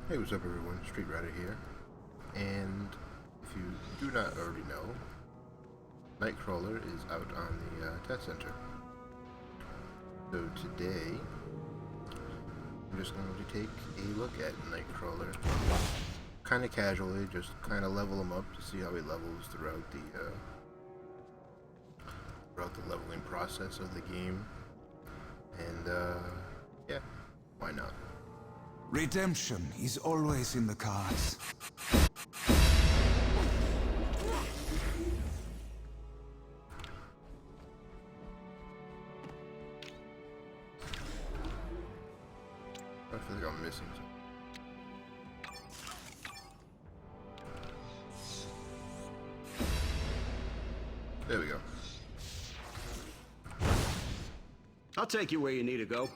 Hey, what's up everyone, Street Rider here, and if you do not already know, Nightcrawler is out on the test center. So today, I'm just going to take a look at Nightcrawler, kind of casually, just kind of level him up to see how he levels throughout the leveling process of the game, and yeah, why not? Redemption is always in the cards. I feel like I'm missing something. There we go. I'll take you where you need to go.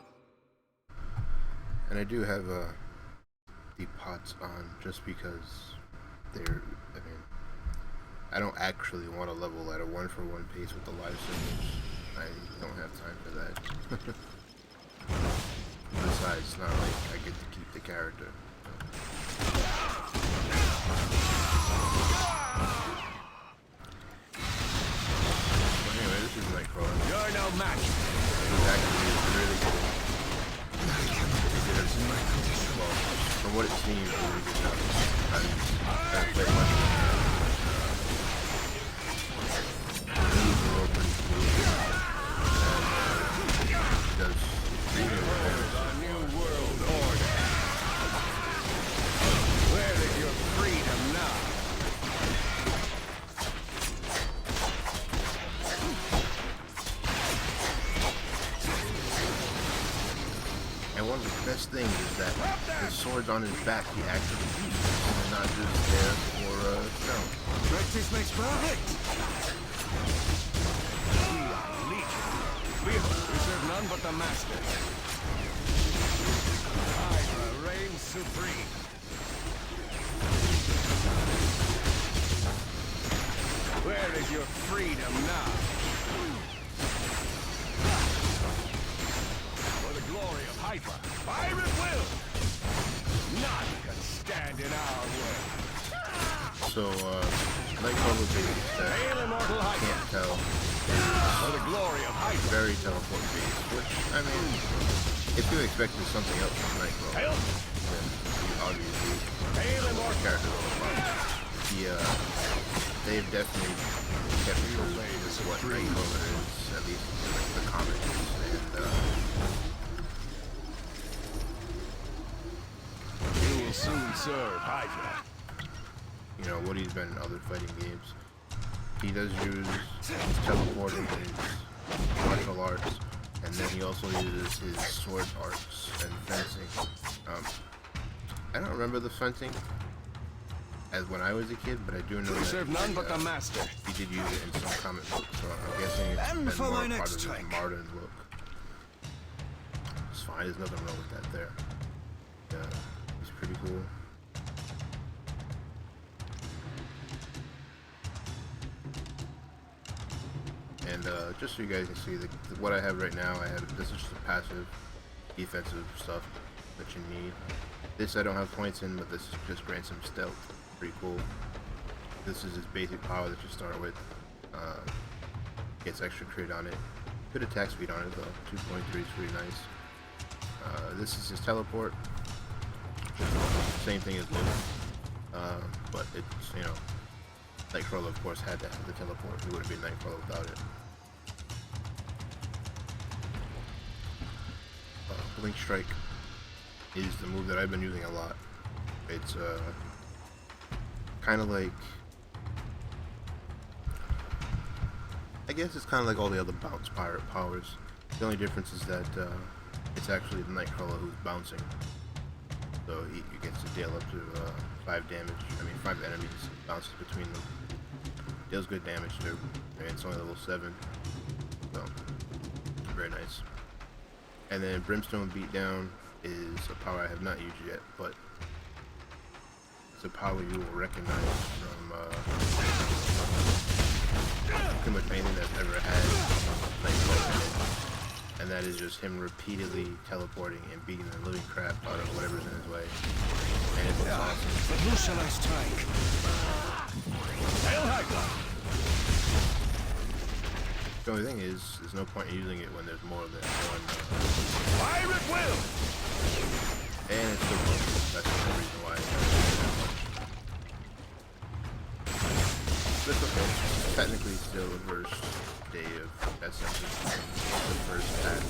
And I do have the pots on just because they're, I don't actually want to level at a one-for-one pace with the live servers. I don't have time for that. Besides, it's not like I get to keep the character. But anyway, this is Nightcrawler. You're no match. He's actually really good. Well, from what it seems, really good job. I haven't played much of it. The moves are all pretty cool. And he does extremely well damage. A new world order. Where is your freedom now? And one of the best things is that the swords on his back he actually uses, and not just there for show. Practice makes perfect. We are legion. We serve none but the master. Hydra reigns supreme. Where is your freedom now? For the glory of Hydra, pirate will! None can stand in our way. So, Nightcrawler base that Hail immortal I Hydra! can't tell For the glory of Hydra! very teleport based, which, I mean, if you expected something else from Nightcrawler, Hail! then you obviously Hail immortal! character all about. They've definitely kept true to what Nightcrawler is, at least in like, the comics, and You will soon serve Hydra. you know, what he's been in other fighting games. He does use his teleporting and his martial arts, and then he also uses his sword arts and fencing. I don't remember the fencing as when I was a kid, but I do know We that serve none but the master. he did use it in some comic books, so I'm guessing it's And been for more my part next of his trick. modern look. It's fine, there's nothing wrong with that there. Yeah, it's pretty cool. And just so you guys can see what I have right now, this is just the passive defensive stuff that you need. This I don't have points in, but this just grants him stealth. Pretty cool. This is his basic power that you start with. Gets extra crit on it. Good attack speed on it though. 2.3 is pretty nice. This is his teleport. Same thing as Luke. But it's, you know, Nightcrawler of course had to have the teleport. He wouldn't be Nightcrawler without it. Blink Strike is the move that I've been using a lot. It's kind of like, I guess it's kind of like all the other bounce pirate powers. The only difference is that it's actually the Nightcrawler who's bouncing. So he gets to deal up to 5 damage. I mean 5 enemies. Bounces between them. Deals good damage too. And it's only level 7. So very nice. And then Brimstone Beatdown is a power I have not used yet, but it's a power you will recognize from pretty much anything that's ever had Nightcrawler in it. and that is just him repeatedly teleporting and beating the living crap out of whatever's in his way. And it's awesome. But who shall I strike? Hail Hydra! The only thing is, there's no point in using it when there's more than one. Fire at will! And it's still broken. That's the reason why it's not that much. That's okay. Technically still the first day of Essence, the first patch.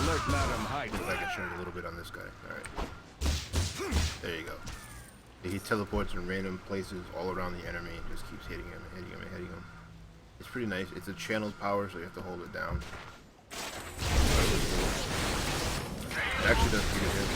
Alert Madam Hydra. If I can show you a little bit on this guy. Alright. There you go. He teleports in random places all around the enemy and just keeps hitting him and hitting him and hitting him. It's pretty nice. It's a channeled power, so you have to hold it down. It actually does pretty good.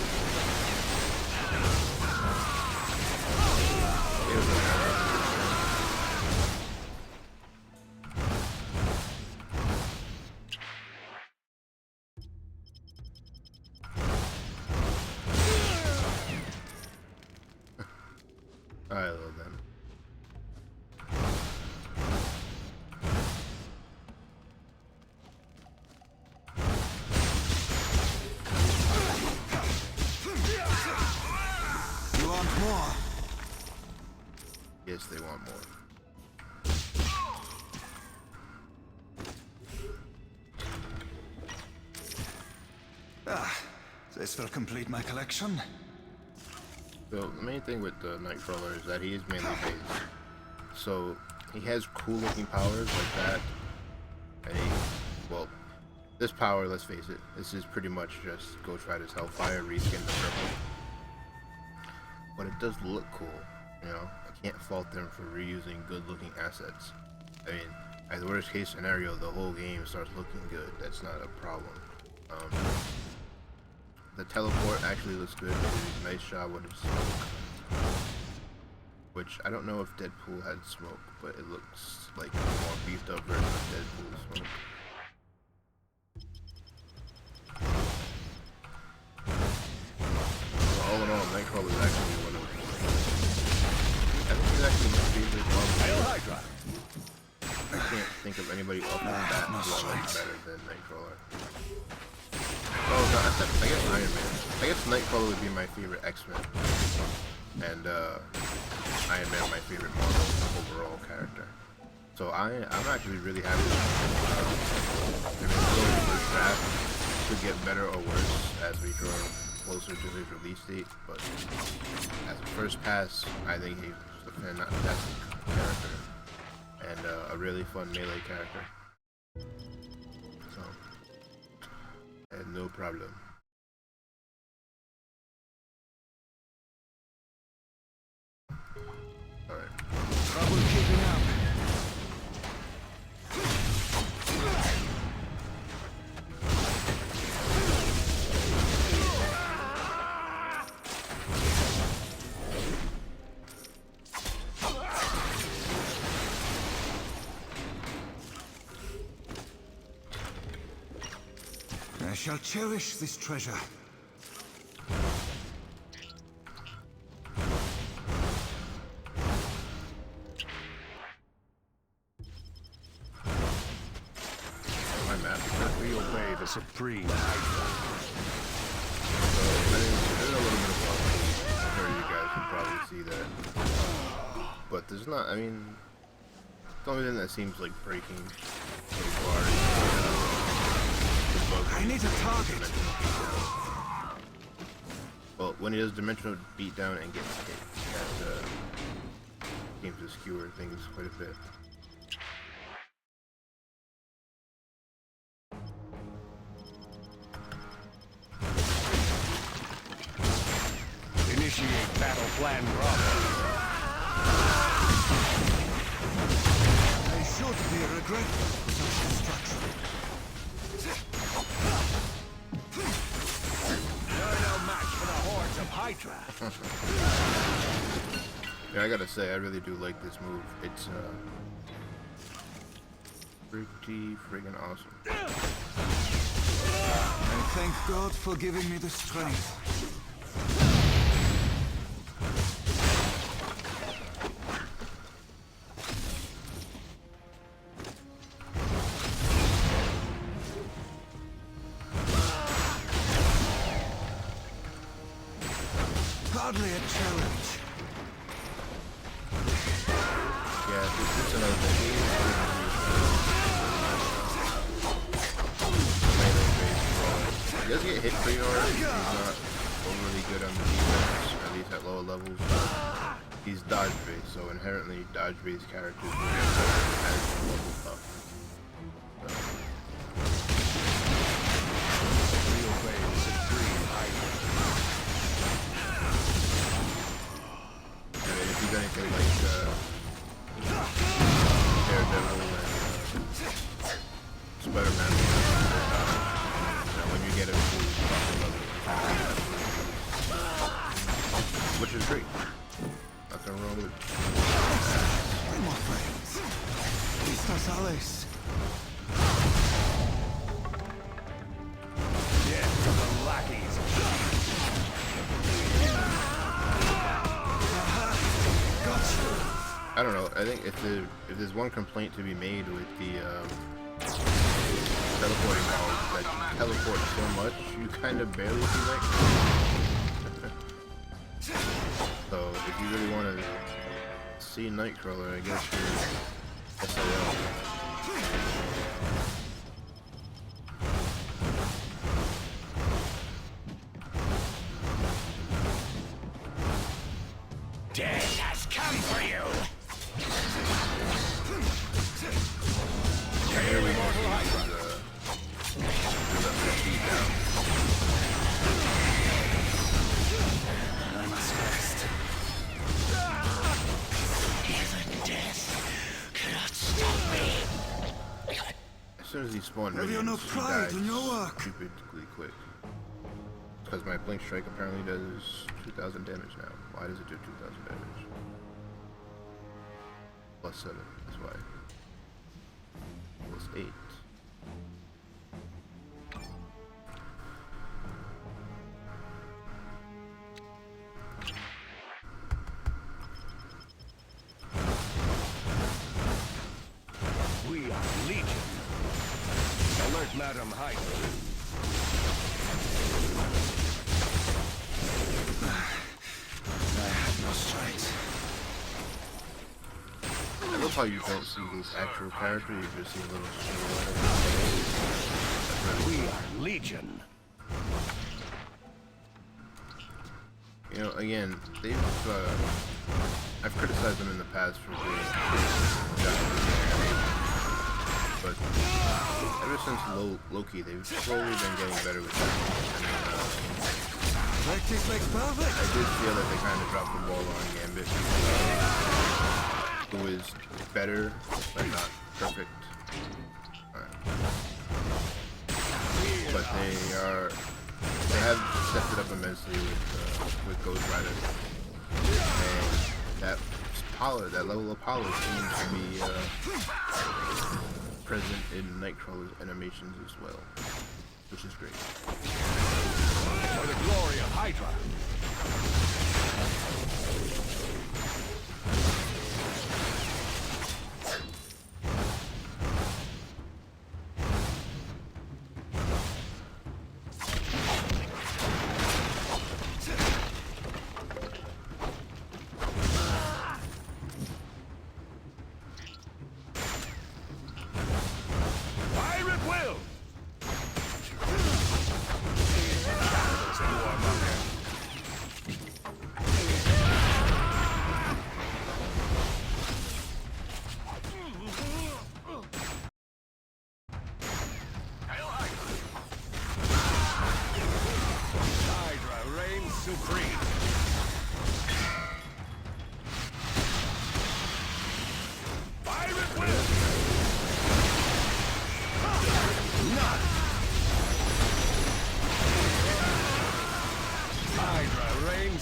Alright, little then. You want more? Yes, they want more. This will complete my collection. So the main thing with the Nightcrawler is that he is mainly based. So he has cool looking powers like that. And well, this power, let's face it, this is pretty much just go try this Hellfire, reskin the purple. But it does look cool, you know? I can't fault them for reusing good looking assets. I mean, at the worst case scenario, the whole game starts looking good. That's not a problem. The teleport actually looks good. They did a nice job with his smoke. Which, I don't know if Deadpool had smoke, but it looks like a more beefed up version of Deadpool's smoke. So all in all, Nightcrawler is actually one of I think he's actually my favorite Hail Marvel. Hydra! I can't think of anybody off of that who I like better than Nightcrawler. Oh no, I guess Iron Man. I guess Nightcrawler would be my favorite X-Men. And Iron Man my favorite Marvel overall character. So I'm actually really happy with the first draft. Could get better or worse as we draw closer to his release date, but as a first pass, I think he's a fantastic character and a really fun melee character. So, and no problem. Alright. Trouble keeping up. I shall cherish this treasure. My master, We obey the Supreme Hydra. so I did a little bit of walking. I'm sure you guys can probably see that. But there's not, I mean, the only thing that seems like breaking pretty far is the bug. I need a target. Well, when he does dimensional beatdown and gets hit, that seems to skewer things quite a bit. Initiate battle plan Bravo. I should be regretful for such destruction. You're no match for the hordes of Hydra. Yeah, I gotta say, I really do like this move. It's pretty friggin' awesome. I thank God for giving me the strength. hardly a challenge. Yeah, this is another thing. He does get hit pretty hard. He's not overly good on the defense, at least at lower levels. He's dodge based, so inherently dodge based characters will get better as the level up. And then if he's anything like Daredevil and Spider-Man, when you get him to proper level, which is great. Nothing wrong with it. My friends. Estas Alice. Death to the lackeys. I don't know. I think if there's one complaint to be made with the teleporting power, that you teleport so much, you kind of barely see that. So if you really want to see Nightcrawler, I guess you're SOL. Death has come for you. Here we go. I must rest. Even death cannot stop me. As soon as he spawned, Have you no he pride died in your work? stupidly quick. Because my blink strike apparently does 2,000 damage now. Why does it do 2,000 damage? Plus 7, that's why. Plus 8. We are Legion. Alert Madam Hydra. I have no strength. I love how you don't see his actual character, you just see a little silhouette. We are Legion. You know, again, I've criticized them in the past for being but ever since Loki, they've slowly been getting better with that. Practice makes perfect. I did feel that they kind of dropped the ball on Gambit, who is better, but not perfect. But they have stepped it up immensely with Ghost Rider, and that level of power seems to be present in Nightcrawler's animations as well, which is great. For the glory of Hydra.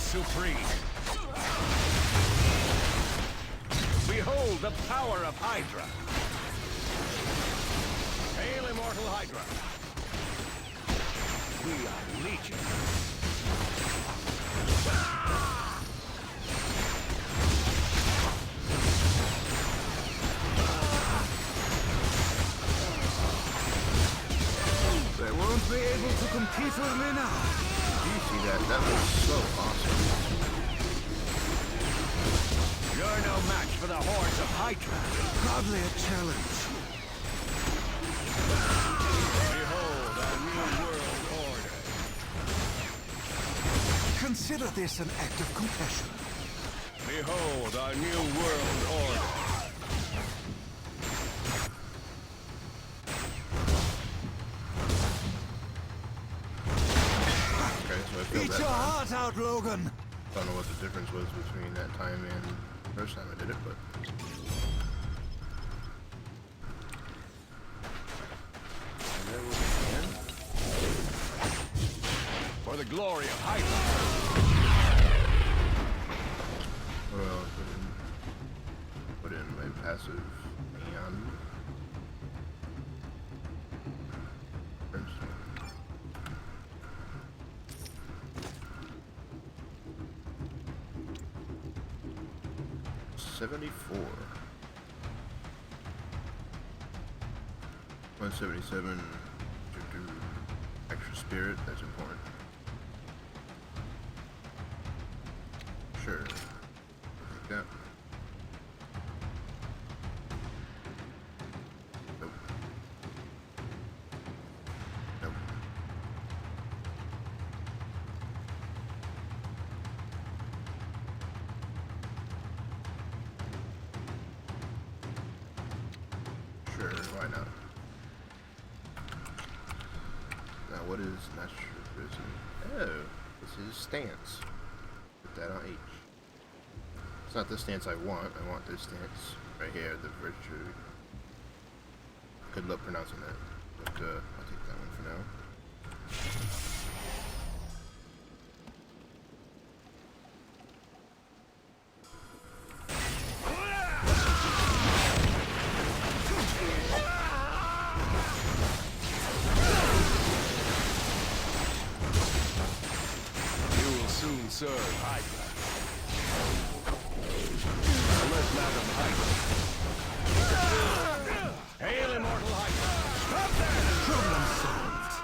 Supreme. Behold the power of Hydra. Hail, immortal Hydra. We are Legion. They won't be able to compete with me now. Do you see that? That was so awesome. You're no match for the hordes of Hydra. Hardly a challenge. Behold our new world order. Consider this an act of compassion. Behold our new world order. Okay, so I filled Eat that your time. heart out, Logan. Don't know what the difference was between that time and the first time I did it, but and there was the end. For the glory of Hydra. Well, put in my passive neon. $74. 177 to do extra spirit, that's important. Sure. Like that. Nope. Nope. Sure, why not? Now what is natural prison? Oh, this is stance. Put that on H. It's not the stance I want this stance right here, the virtue. Good luck pronouncing that. But I'll take that one for now. You will soon serve Hydra. Unless Madam Hydra. Hail, immortal Hydra! Stop there! Problem solved.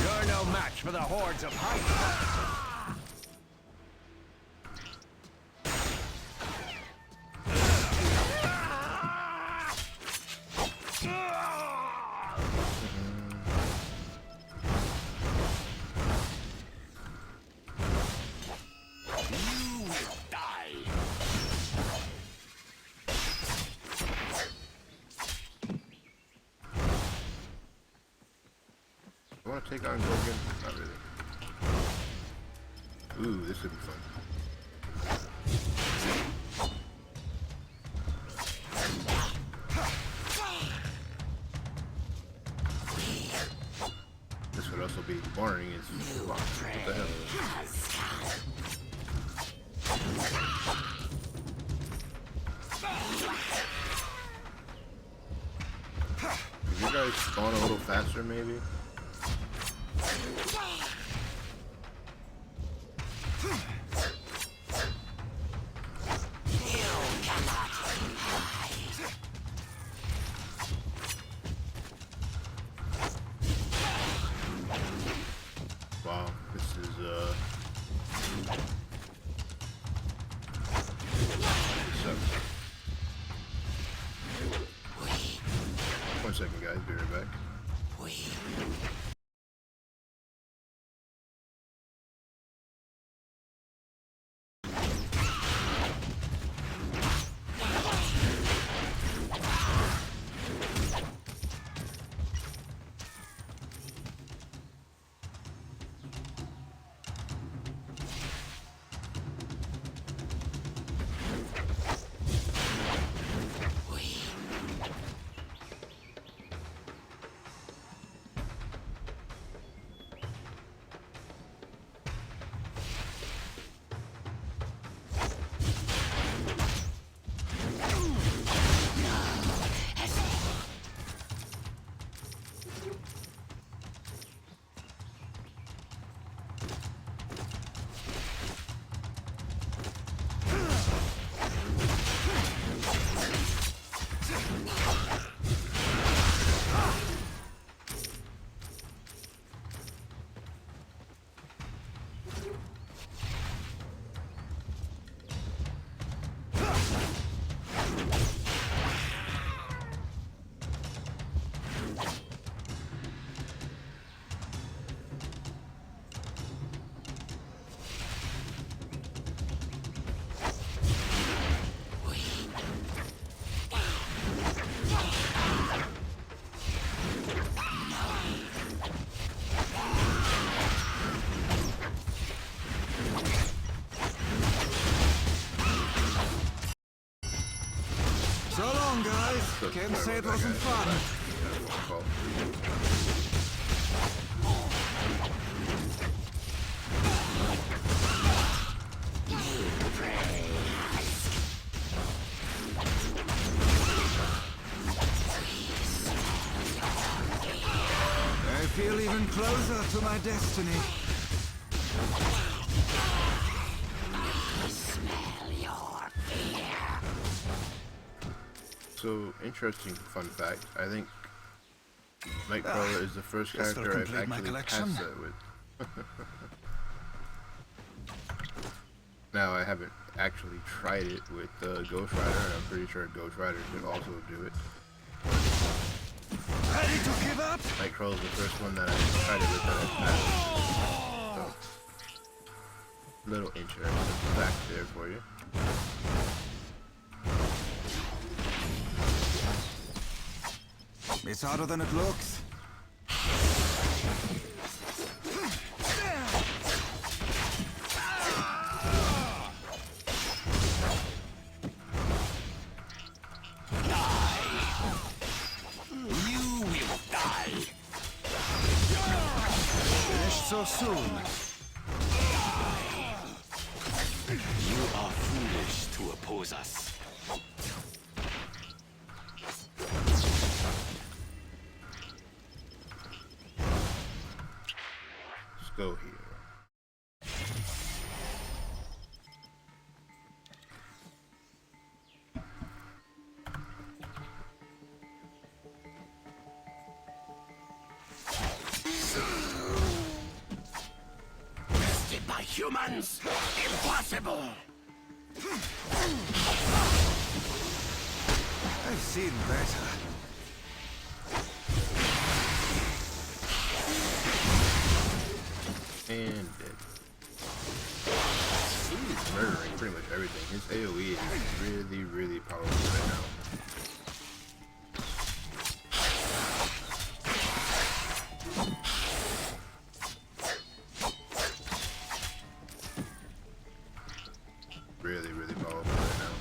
You're no match for the hordes of Hydra. You will die. I want to take on Gorgon? Not really. Ooh, this could be fun. This would also be boring as fuck. What the hell? Could you guys spawn a little faster, maybe? Wow, this is sucks. 1 second, guys, be right back. So long, guys. Can't say it wasn't fun. I feel even closer to my destiny. So, interesting fun fact. I think Nightcrawler is the first Guess they'll character I've complete my actually collection. passed that with. Now, I haven't actually tried it with Ghost Rider, and I'm pretty sure Ghost Rider could also do it. Ready to give up? Nightcrawler is the first one that I tried it with that I passed. So, little interesting fact there for you. It's harder than it looks. You will die. Finished so soon. You are foolish to oppose us. Let's go here. Bested by humans? Impossible! I've seen better. And dead. He's murdering pretty much everything. His AoE is really, really powerful right now. Really, really powerful right now.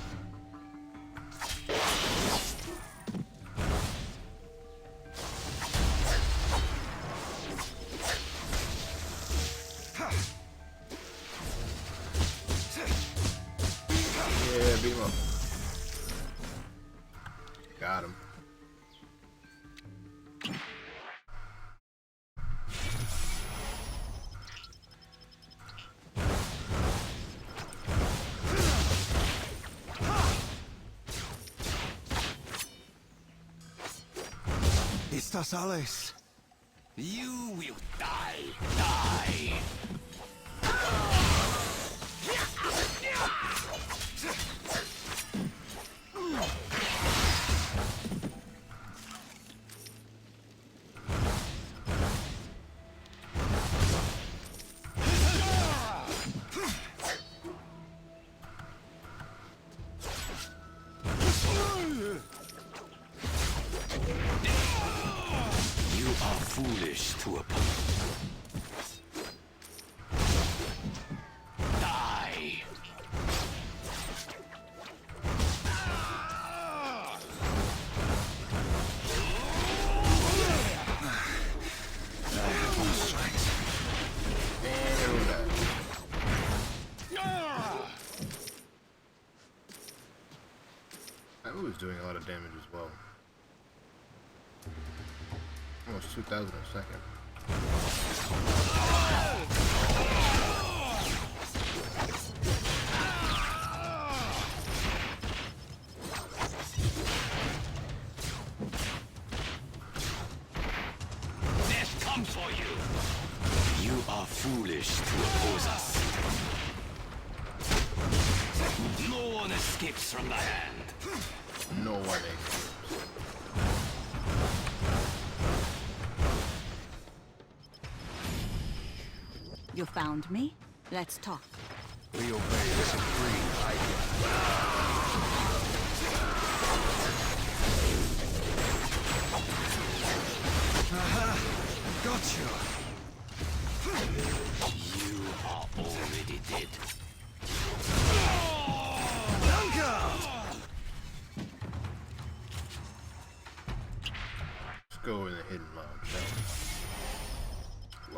Yeah, beat him up. Got him. Estas alles. You will die. Die. You are foolish to oppose. Die. I have no strength. And everyone died. That was doing a lot of damage as well. Almost 2,000 a second. Death comes for you. You are foolish to oppose us. No one escapes from my hand. No one escapes. You found me? Let's talk. We obey the supreme idea. Aha! Got you! You are already dead. Danke!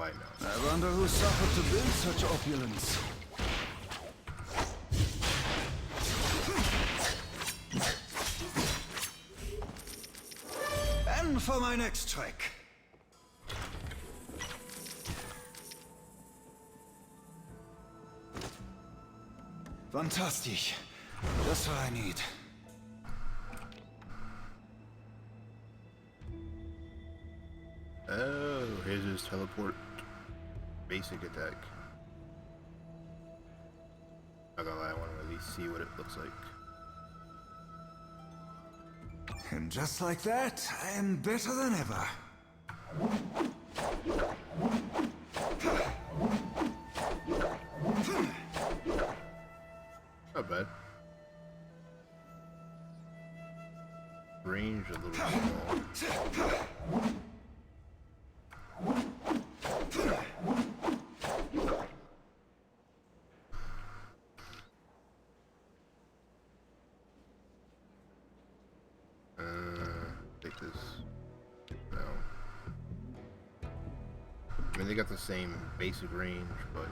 I know. I wonder who suffered to build such opulence. And for my next trick. Fantastic. Just what I need. Oh, here's his teleport basic attack. Not gonna lie, I want to at least see what it looks like. And just like that, I am better than ever. Not bad. Range a little small. Take this. No. I mean, they got the same basic range, but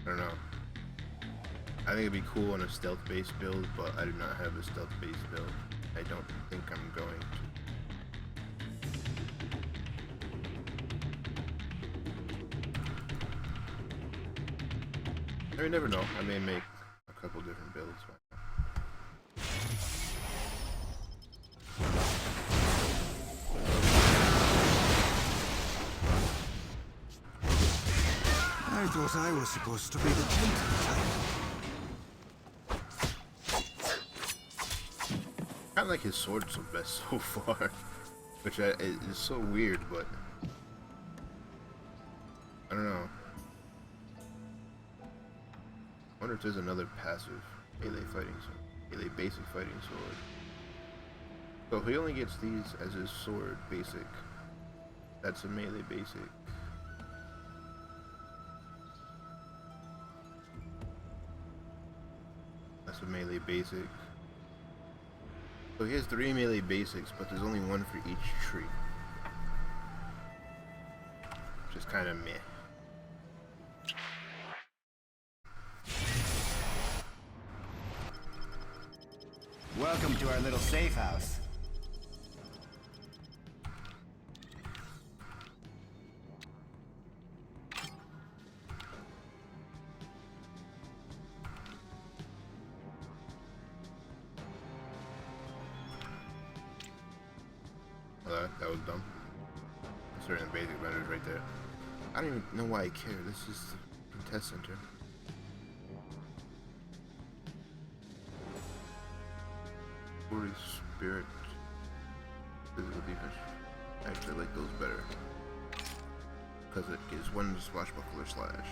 I don't know. I think it'd be cool on a stealth-based build, but I do not have a stealth-based build. I don't think I'm going to. You never know. I may make a couple different builds. I thought I was supposed to be the gentle type. Kind of like his sword's the best so far, which is so weird, but I don't know. I wonder if there's another passive melee fighting sword, melee basic fighting sword. So he only gets these as his sword basic. That's a melee basic. That's a melee basic. So he has 3 melee basics, but there's only 1 for each tree. Which is kind of meh. Welcome to our little safe house. That was dumb. Certain basic vendors right there. I don't even know why I care. This is the test center. Holy Spirit. Physical defense. I actually like those better. Because it gives 1 swashbuckler slash.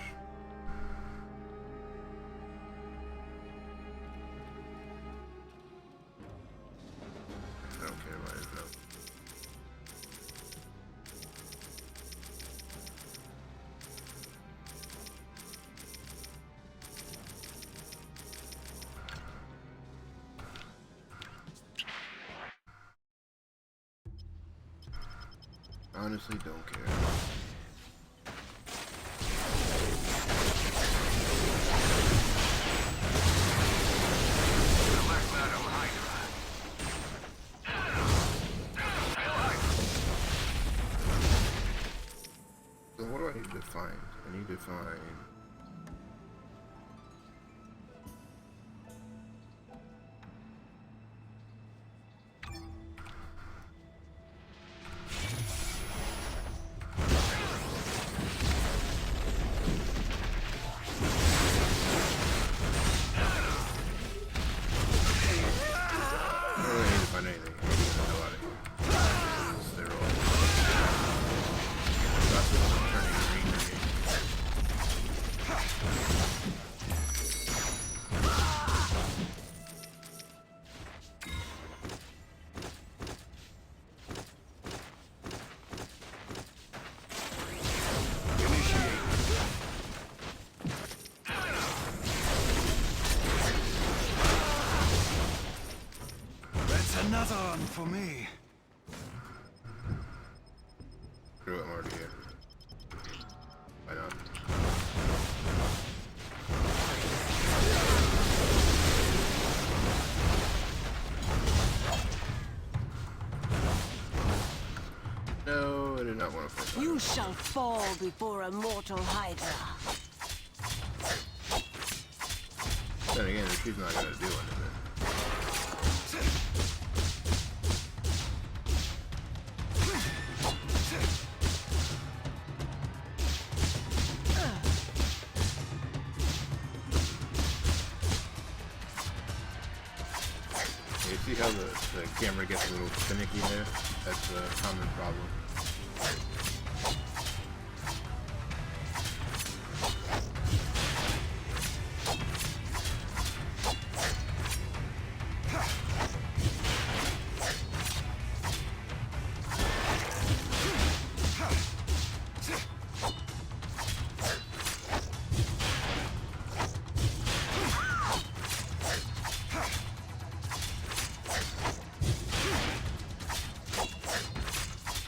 I don't care about it, no. Honestly, don't care. So what do I need to find? I need to find... Another one for me. Screw it, I'm already here. Why not? No, I did not want to fight. You shall fall before a mortal Hydra. Then again, she's not gonna do anything. You see how the camera gets a little finicky there? That's a common problem.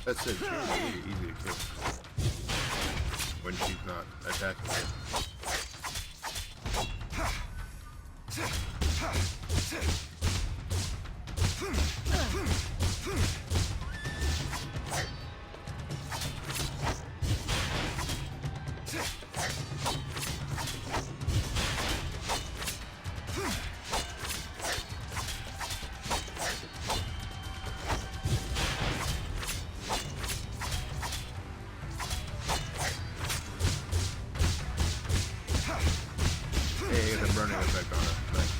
That's it. She's really easy to kill when she's not attacking you. Hey, you got the burning effect on it. Nice.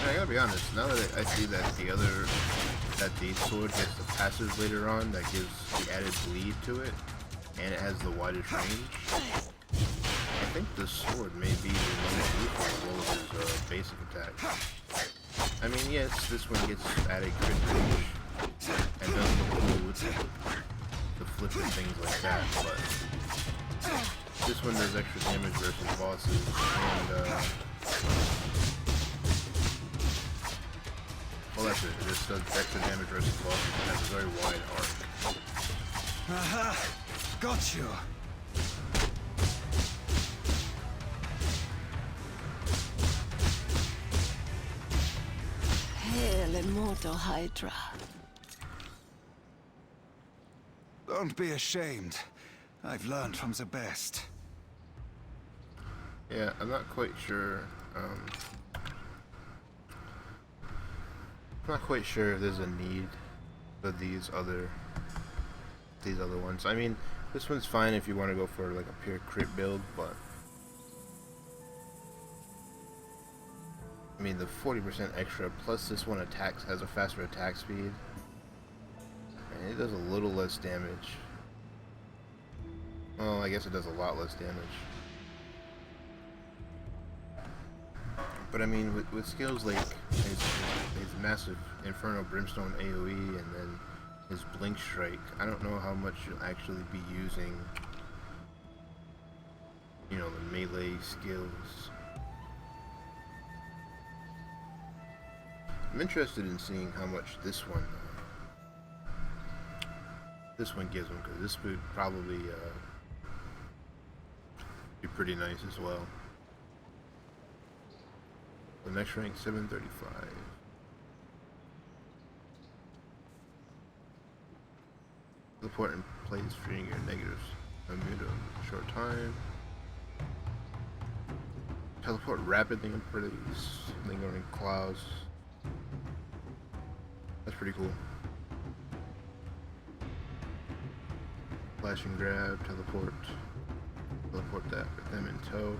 I gotta be honest, now that I see that the sword gets the passive later on that gives the added bleed to it, and it has the widest range, I think the sword may be the most useful of all of his basic attacks. I mean, yes, this one gets added crit range and does the cool with the flip and things like that, but this one does extra damage versus bosses, and well, that's it. It just does extra damage versus bosses and has a very wide arc. Aha! Got you. Hail, immortal Hydra. Don't be ashamed. I've learned from the best. Yeah, I'm not quite sure. I'm not quite sure if there's a need for these other ones. I mean, this one's fine if you want to go for like a pure crit build, but I mean the 40% extra plus this one has a faster attack speed, and it does a little less damage. Well, I guess it does a lot less damage. But I mean, with skills like his massive Inferno Brimstone AoE and then his Blink Strike, I don't know how much you'll actually be using, you know, the melee skills. I'm interested in seeing how much this one gives him, because this would probably be pretty nice as well. The next rank 735. Teleport in place, freeing your negatives immune to a short time. Teleport rapidly in place, lingering clouds. That's pretty cool. Flash and grab, teleport that with them in tow.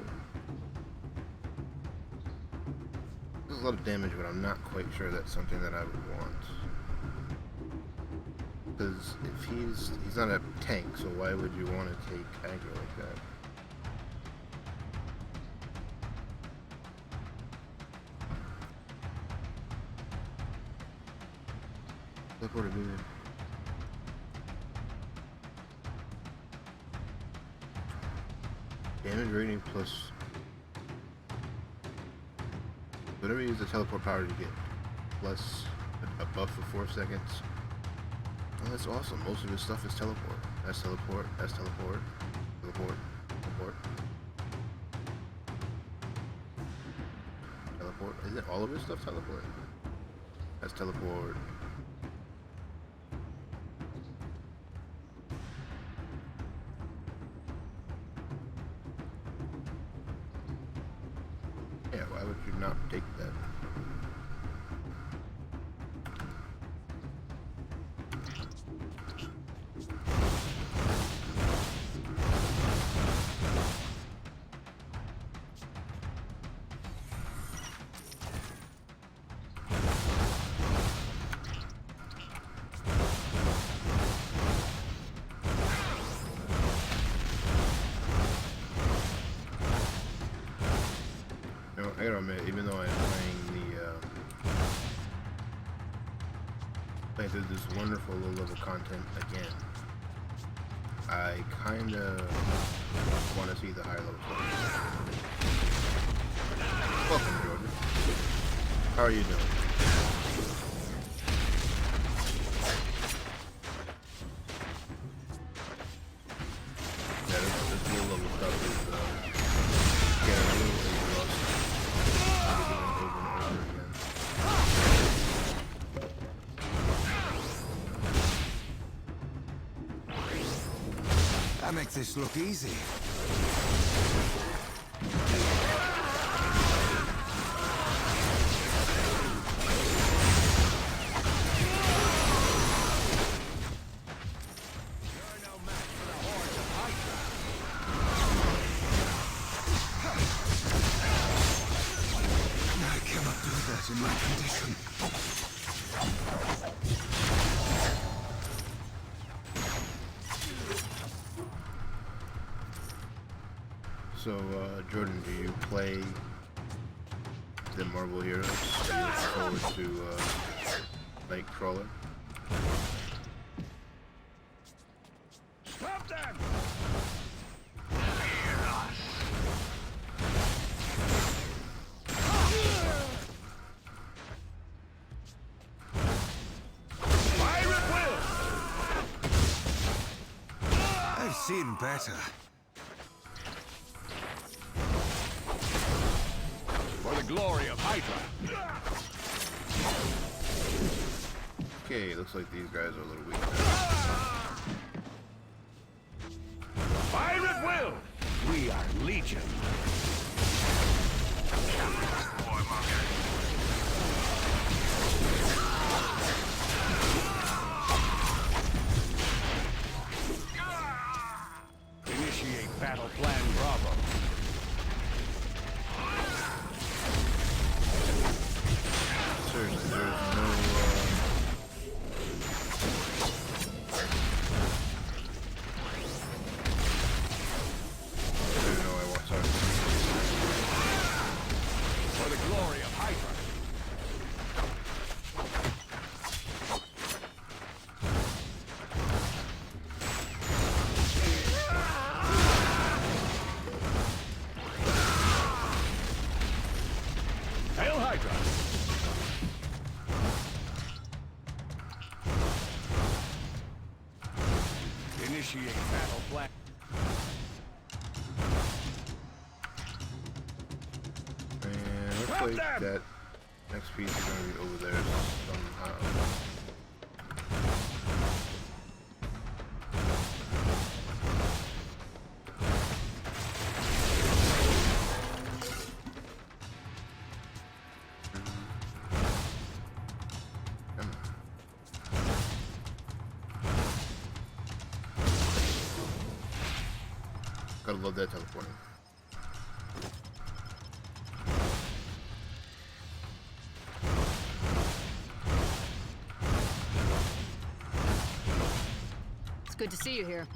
There's a lot of damage, but I'm not quite sure that's something that I would want. Because if he's not a tank, so why would you want to take aggro like that? Look what it did. Damage rating plus. Whenever you use the teleport power, you get plus a buff for 4 seconds. Oh, that's awesome. Most of his stuff is teleport. That's teleport. That's teleport. Teleport. Teleport. Teleport. Isn't all of his stuff teleport? That's teleport. Yeah, why would you not take that? I gotta admit, even though I'm playing through this wonderful low-level content again, I kinda want to see the higher level stuff. Welcome, Jordan. How are you doing? Yeah, this low-level stuff is getting a little exhausting. That makes this look easy. I cannot do that in my condition. So, Jordan, do you play the Marvel Heroes? Do you look forward to Nightcrawler? Stop them! Pirate will! I've seen better. For the glory of Hydra! Okay, looks like these guys are a little weak. Pirate will! We are Legion. Initiate battle plan Bravo. Seriously, there's no, I want to. For the glory of Hydra. Hail Hydra! Initiate battle plan. And looks Stop like them! that next piece is going to be over there somehow. Come on. Gotta love that teleporting. It's good to see you here.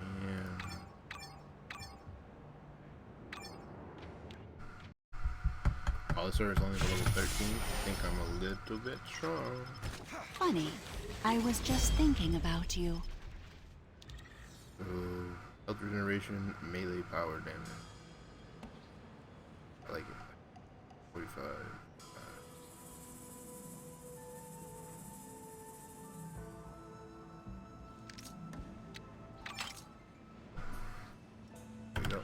And Hollister is only level 13. I think I'm a little bit strong. Funny. I was just thinking about you. So, health regeneration, melee power damage. I like it. 45. There we go.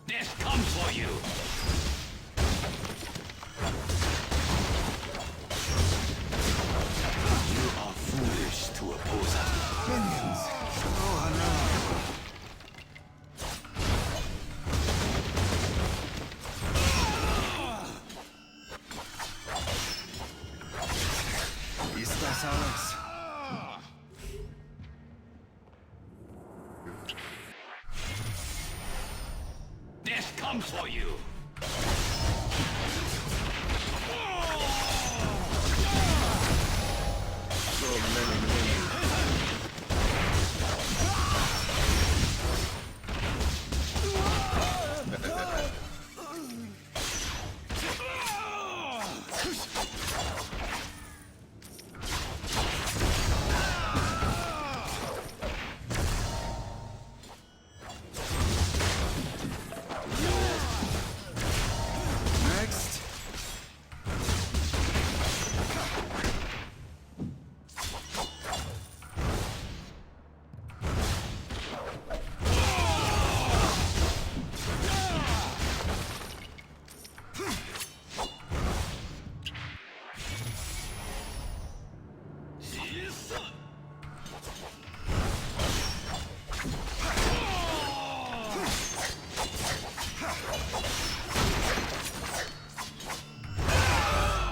This comes for you! You are foolish to oppose us. Minions. So unreliable. ¿Estás Alex? This comes for you! So many minions. Next.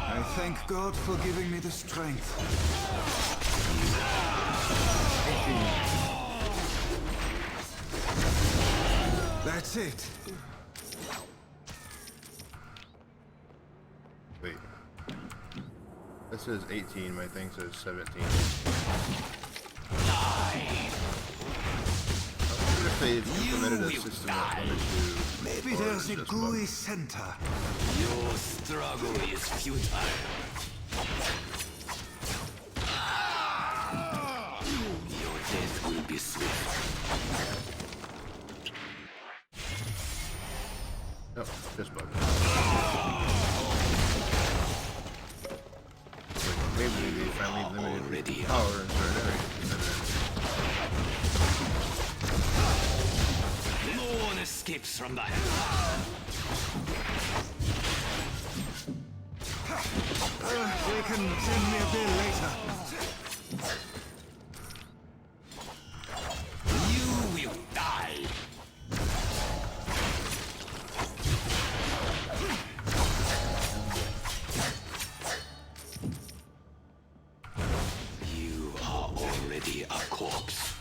I thank God for giving me the strength. That's it. Wait. This says 18, my thing says 17. I wonder if they've implemented a system that wanted to... Maybe there's a gooey center. Your struggle is futile. Your death will be swift. No, just bug. Maybe they finally limited Already power in certain areas. No one escapes from that. They can send me a bill later. You will die. You are already a corpse.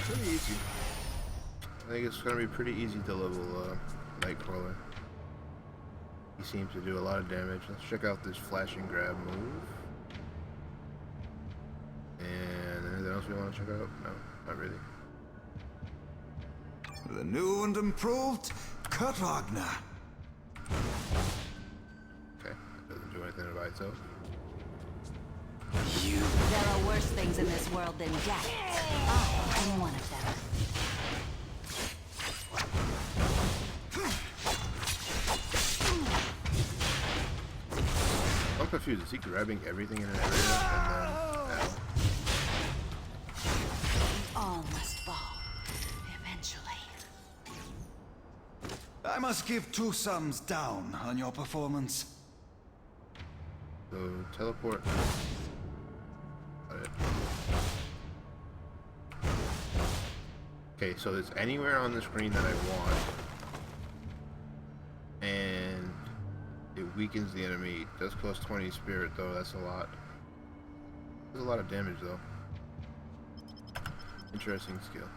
Pretty easy. I think it's gonna be pretty easy to level Nightcrawler. He seems to do a lot of damage. Let's check out this flash and grab move. And anything else we want to check out? No, not really. The new and improved Kurt Wagner. Okay, that doesn't do anything by itself. You There are worse things in this world than death. I am one of them. I'm confused. Is he grabbing everything in an area and then... Ow. All must fall. Eventually. I must give two thumbs down on your performance. So, teleport. Got it. Okay, so it's anywhere on the screen that I want. And it weakens the enemy. It does cost 20 spirit though, that's a lot. There's a lot of damage though. Interesting skill.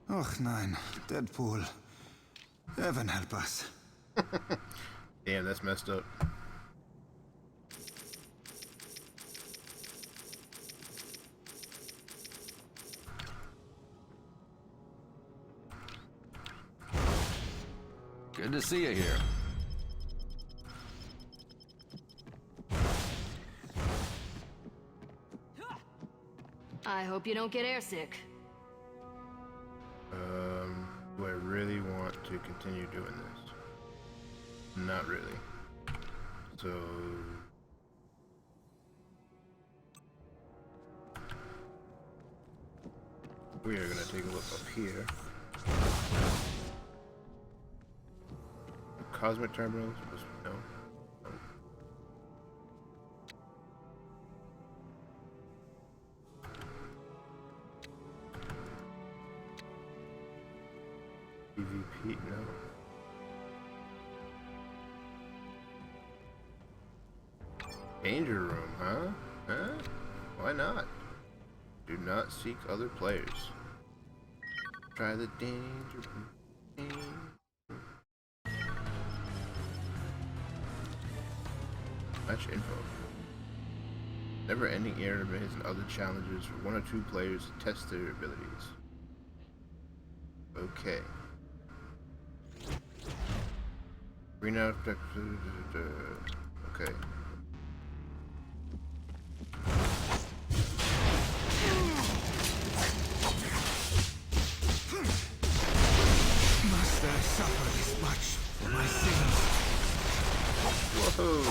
Och nein, Deadpool. Heaven help us. Damn, that's messed up. Good to see you here. I hope you don't get airsick. Do I really want to continue doing this? Not really. So... we are gonna take a look up here. Cosmic terminals? No. No. PvP? No. Danger room, huh? Huh? Why not? Do not seek other players. Try the danger room. Match info. Never-ending air remains and other challenges for 1 or 2 players to test their abilities. Okay. Green out objective. Okay. Must I suffer this much for my sins? Whoa!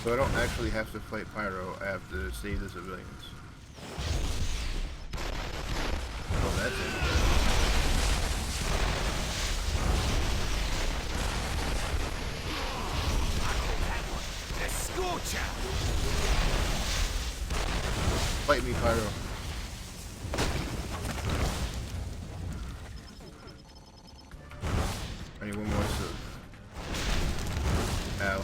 So I don't actually have to fight Pyro, I have to save the civilians. Oh, that's interesting. Fight me, Pyro. I need one more sub. Ow.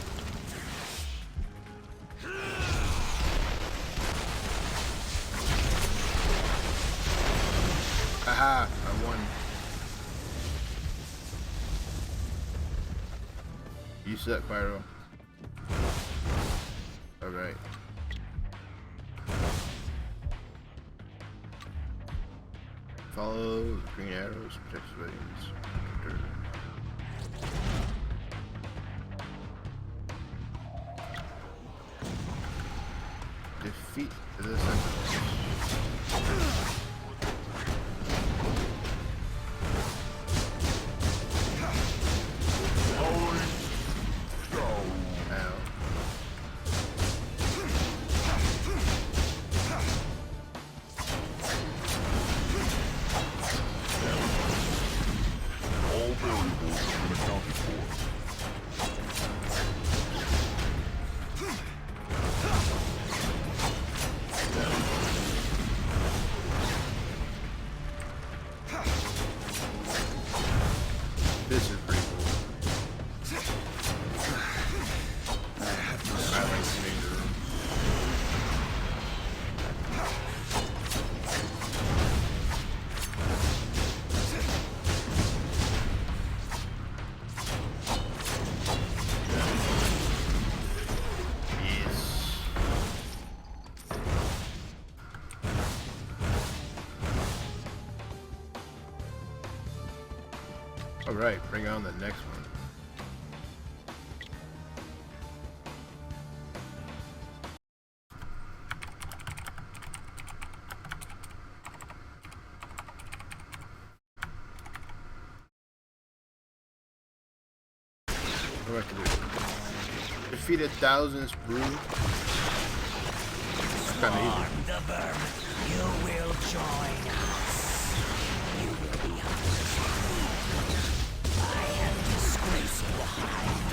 Haha, I won. You suck, Pyro. Alright. Follow the green arrows, protect civilians. Defeat the sentinels. This is pretty cool. I like the danger room. Yes. Alright, bring on the next one. What do I have to do? Defeated thousands brew. Kind of easy. The vermin, you will join us. You will be hunters. I have disgraced the hive.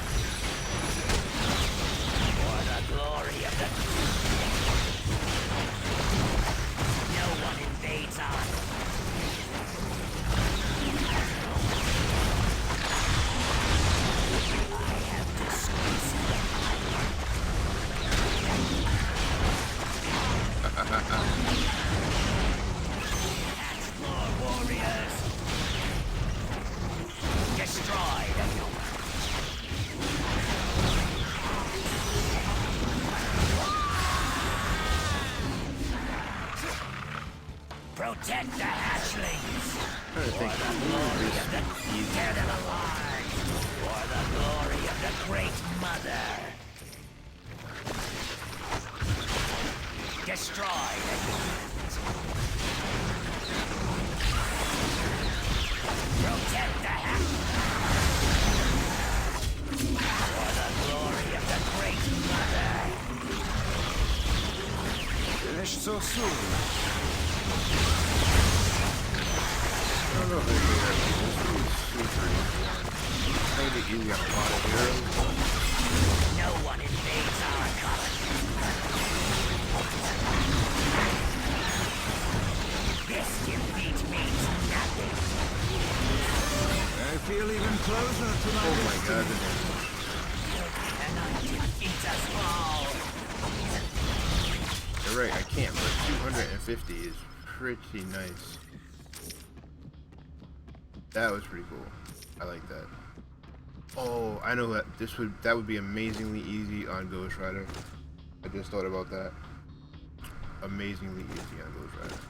Protect the hatchlings. I'm trying to think. Tear them apart. For the glory of the Great Mother. Destroy the humans. Protect the hatchlings. For the glory of the Great Mother. Finished so soon. I don't know if they do that. This one's super easy. Made it easy on a lot of heroes. No one invades our colony. This defeat means nothing. I feel even closer to my Oh my god. You cannot defeat us all. You're right, I can't, but 250 is pretty nice. That was pretty cool. I like that. Oh, I know that that would be amazingly easy on Ghost Rider. I just thought about that. Amazingly easy on Ghost Rider.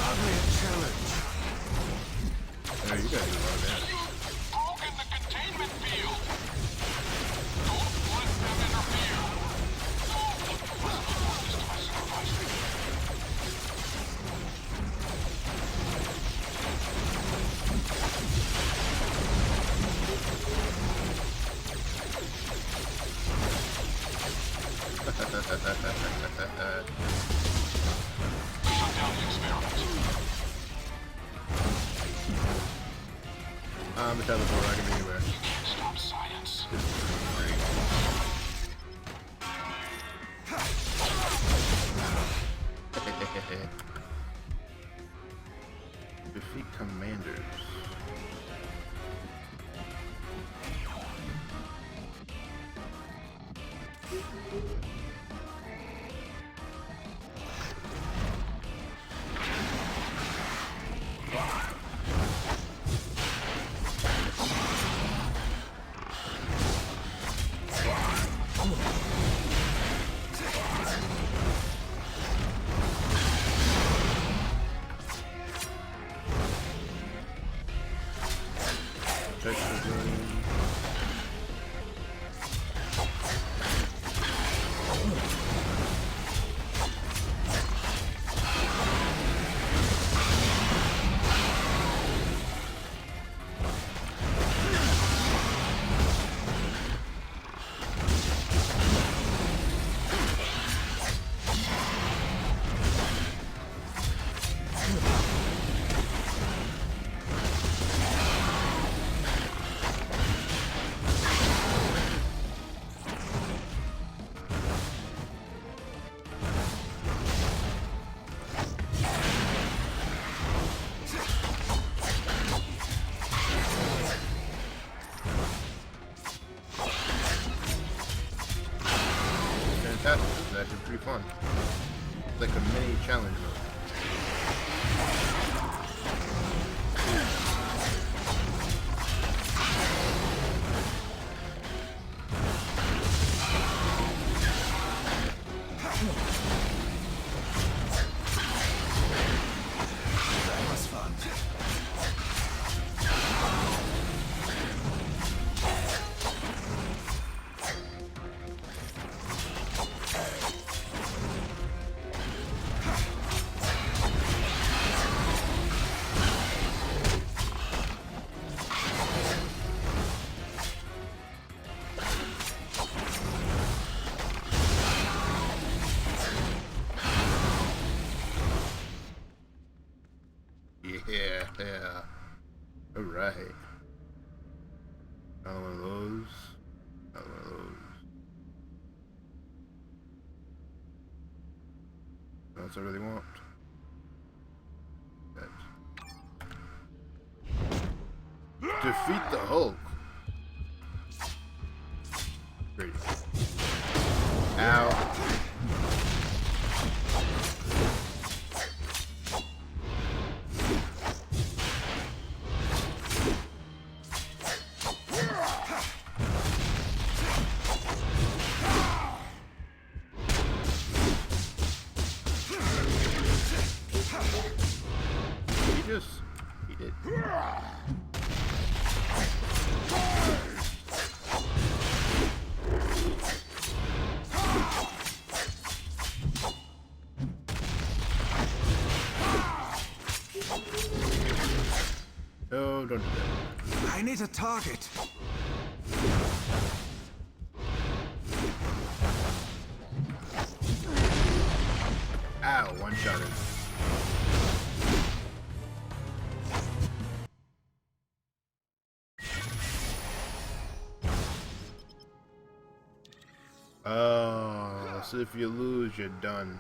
Hardly a challenge. No, you gotta do a lot of that. Broken the containment field. Don't let them interfere. Shut down the experiment. I'm a teleport, I can be anywhere. Can't stop science. Defeat commanders. Fantastic. This is actually pretty fun. It's like a mini challenge mode. That was fun. Yeah. Alright. Another one of those. Another one of those. What else I really want? That. Defeat the Hulk. Great. Ow. He did. No, don't do that. I need a target. Ow, one shot it. Oh, so if you lose, you're done.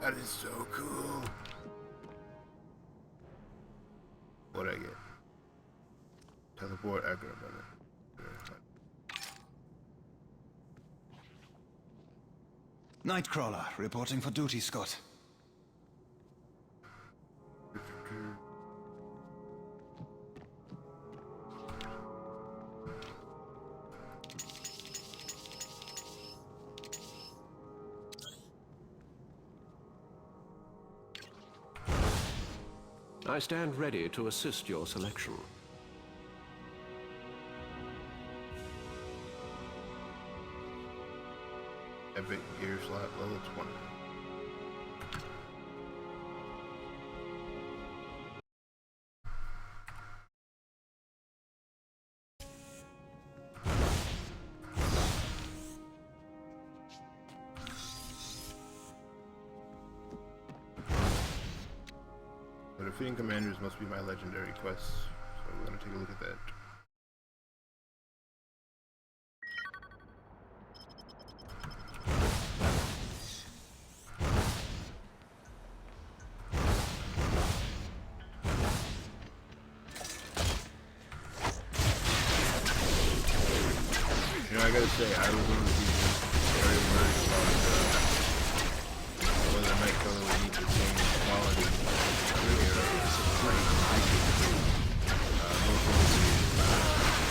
That is so cool. What'd I get? Teleport, aggro button. Nightcrawler, reporting for duty, Scott. I stand ready to assist your selection. Epic gear slot level 20. But defeating commanders must be my legendary quest, so we're gonna take a look at that. You know, I gotta say, I was one of the people very worried about whether Nightcrawler would need the same quality of the Heroes. I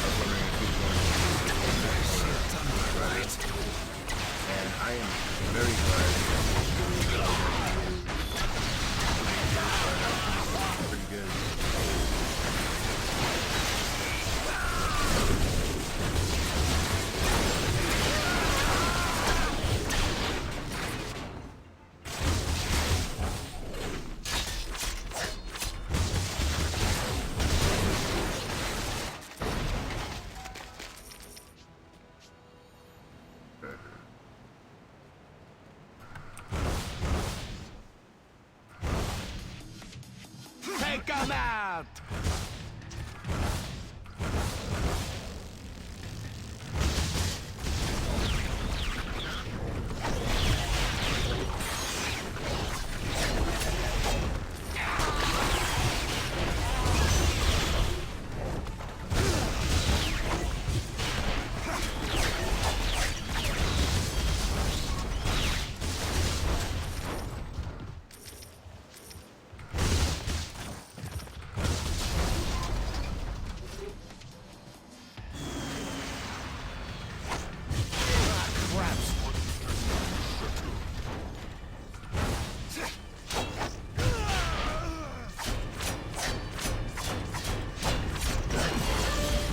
was wondering if he was going to be right. And I am very glad that he is pretty good. Take 'em out!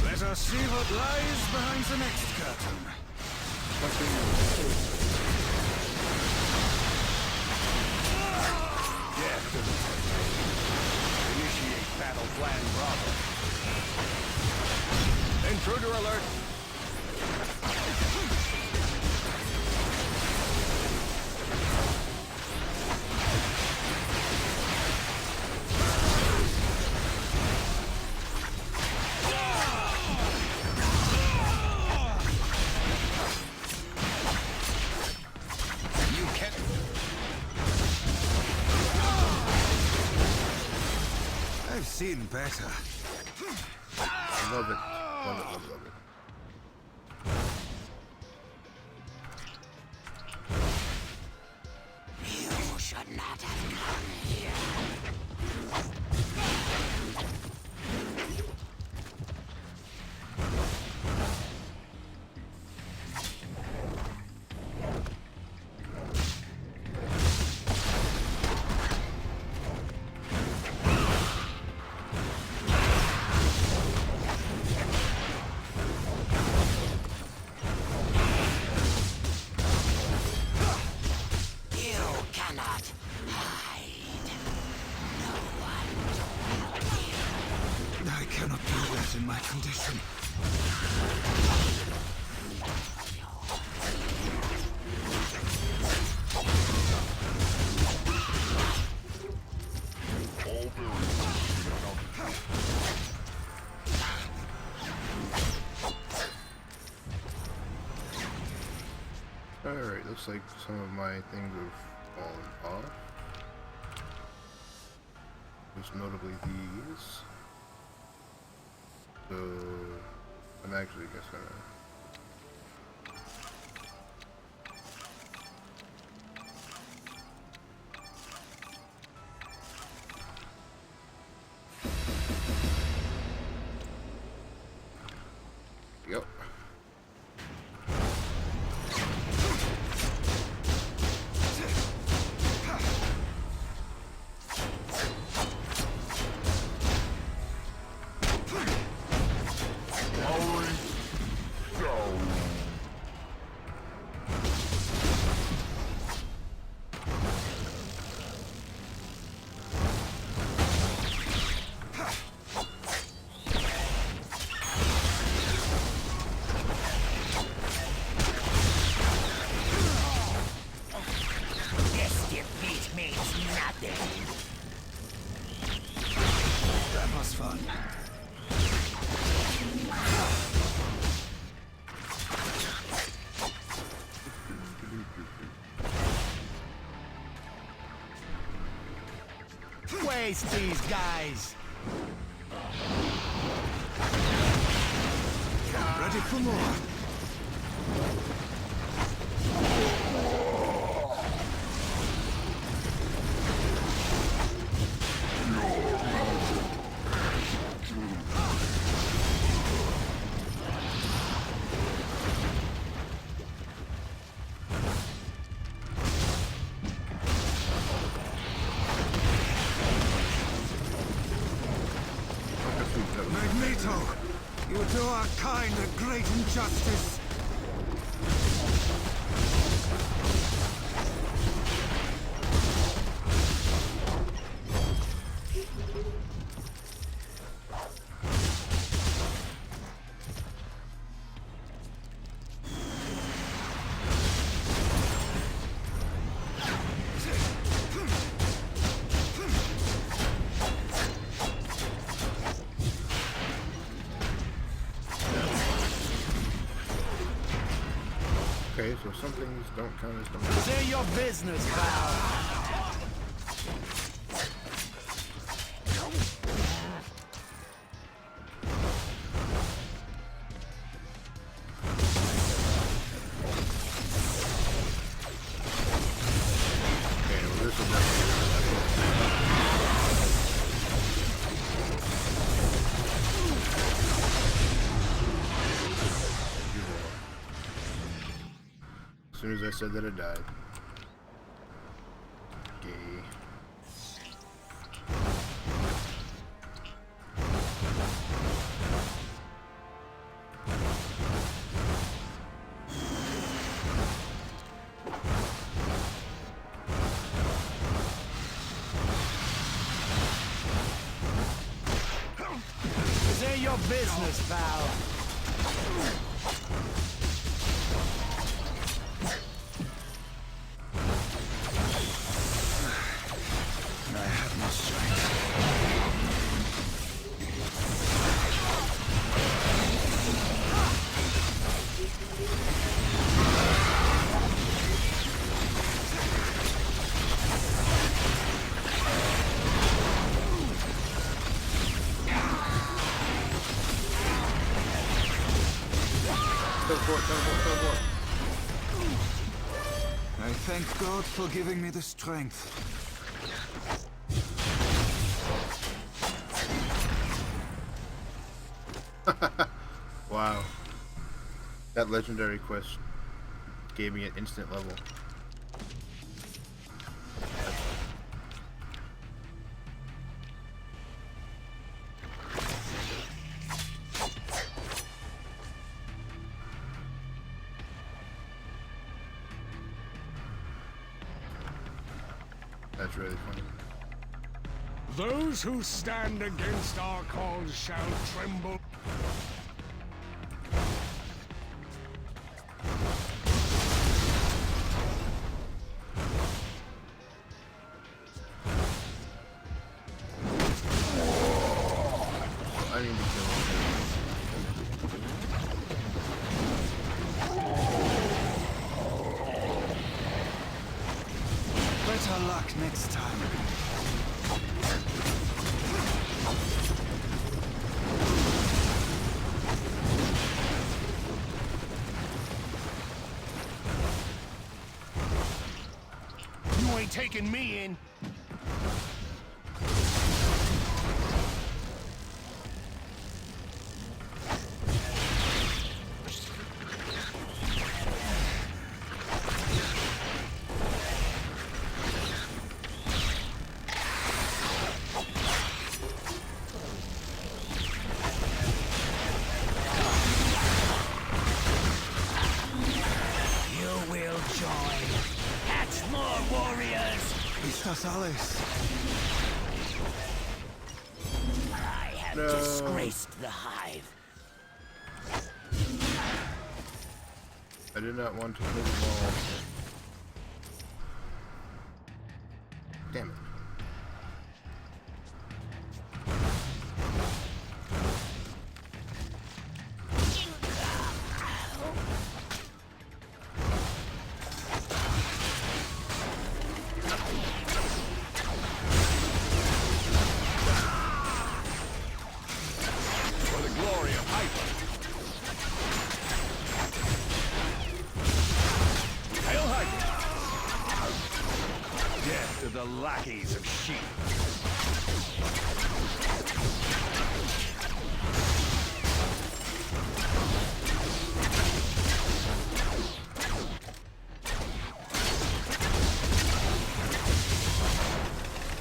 Let us see what lies behind the next curtain. Initiate battle plan Bravo. Intruder alert! You can't. I've seen better. I love it. Love it, love it, love it. Alright, looks like some of my things have fallen off. Most notably these. So I'm actually just gonna yep. This defeat means nothing. That was fun. Waste these guys. Ready for more. Magneto, you do our kind a great injustice. Okay, so some things don't count as them. Say your business, pal. Okay, well this will definitely as soon as I said that, it died. Gay. Say your business, pal. I have no strength. Teleport. I thank God for giving me the strength. Wow. That legendary quest gave me an instant level. That's really funny. Those who stand against our cause shall tremble. I need to kill him. Better luck next time. You ain't taking me in. You will join. Catch more warriors. Mr. Salis. I have disgraced the hive. I did not want to kill them all. Damn it. For the glory of Hyper. Hail Hyper. Death to the lackeys of sheep.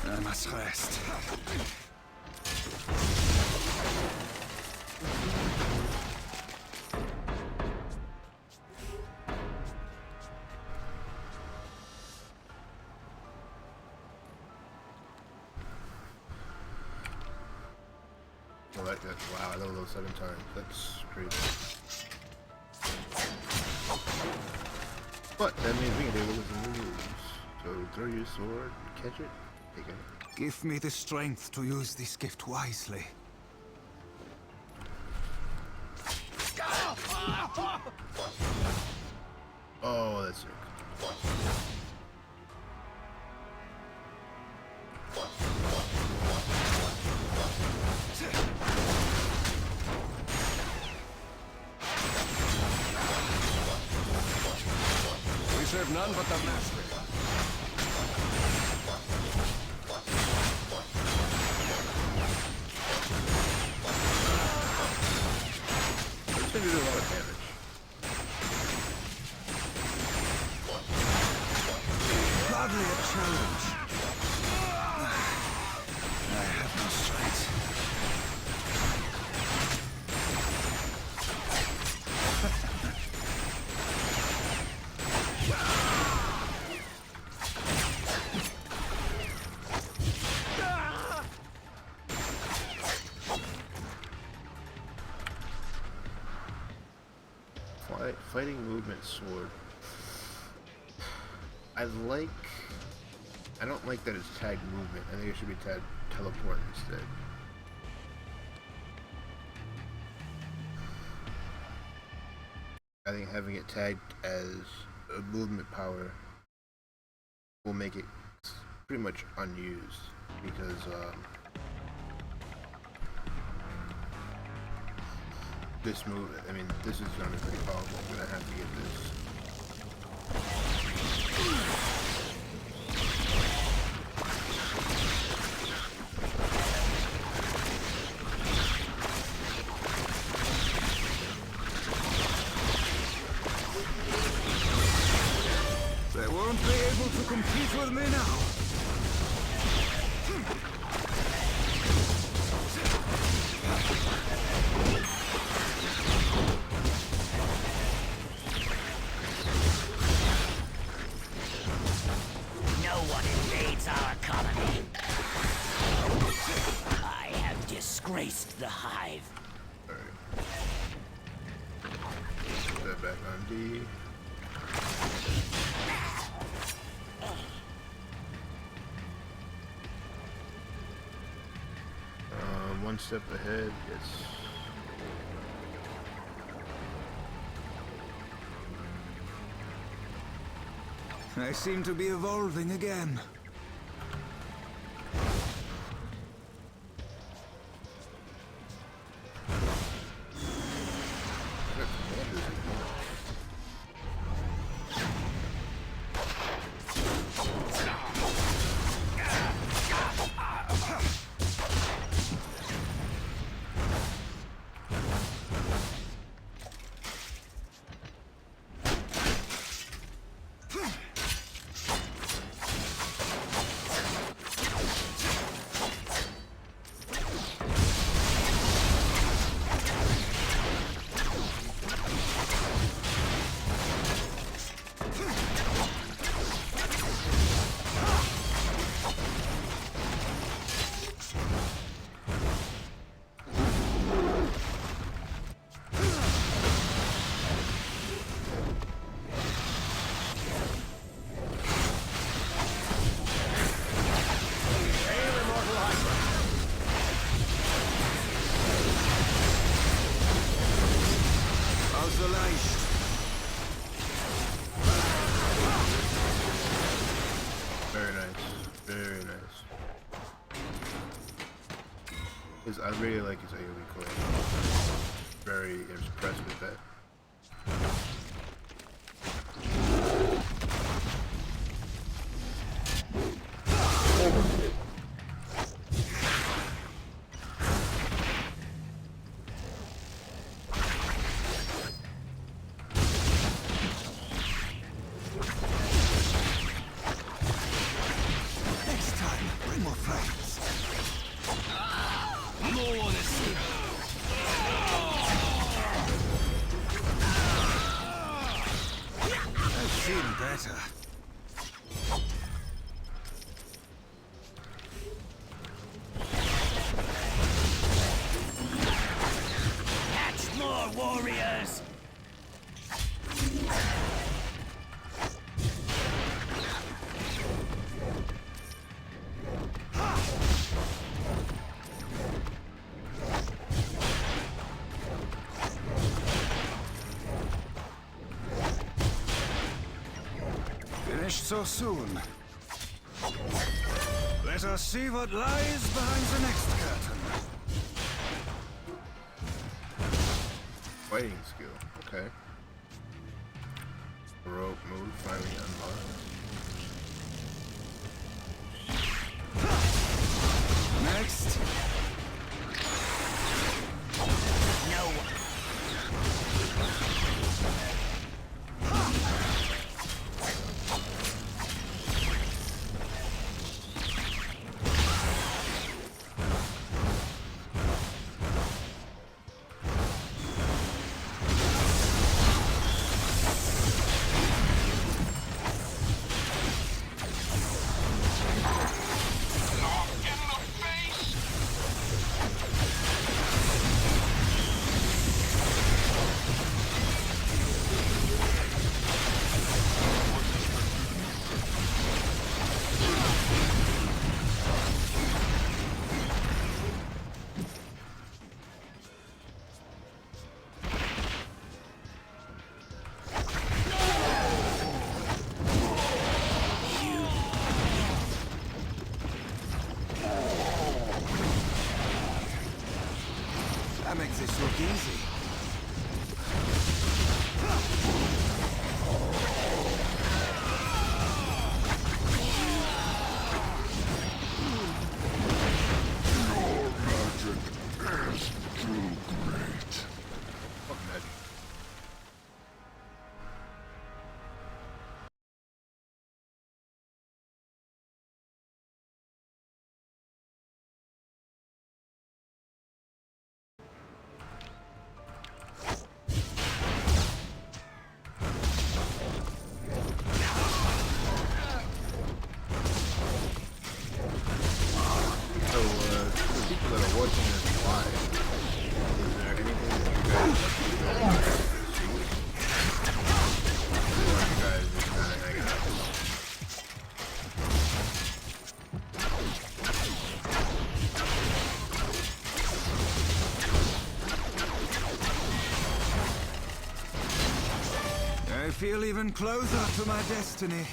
I must rest. I like that. Wow, I leveled those 7 times. That's crazy. But that means we can do it with the moves. So throw your sword, catch it, take it. Give me the strength to use this gift wisely. Oh, that's sick. We serve none but the master. It's gonna do a lot of damage. Hardly a challenge. I have no strength. Fighting movement sword. I don't like that it's tagged movement. I think it should be tagged teleport instead. I think having it tagged as a movement power will make it pretty much unused because this move, I mean, this is going to be pretty powerful. I'm going to have to get this. They won't be able to compete with me now. No one invades our colony. I have disgraced the hive. Alright. Put that back on D. One step ahead, yes. I seem to be evolving again. I really like his AoE core. Very impressed with that. Next time, bring more friends. More honesty. I feel better. Catch more warriors! Finished so soon. Let us see what lies behind the next curtain. Fighting skill. Okay. Rope move finally unlocked. Next. No. That makes this look easy. Fuck magic. So, to the people that are watching this live, is there anything that you guys want to see? Or you guys just kind of hanging out? I feel even closer to my destiny.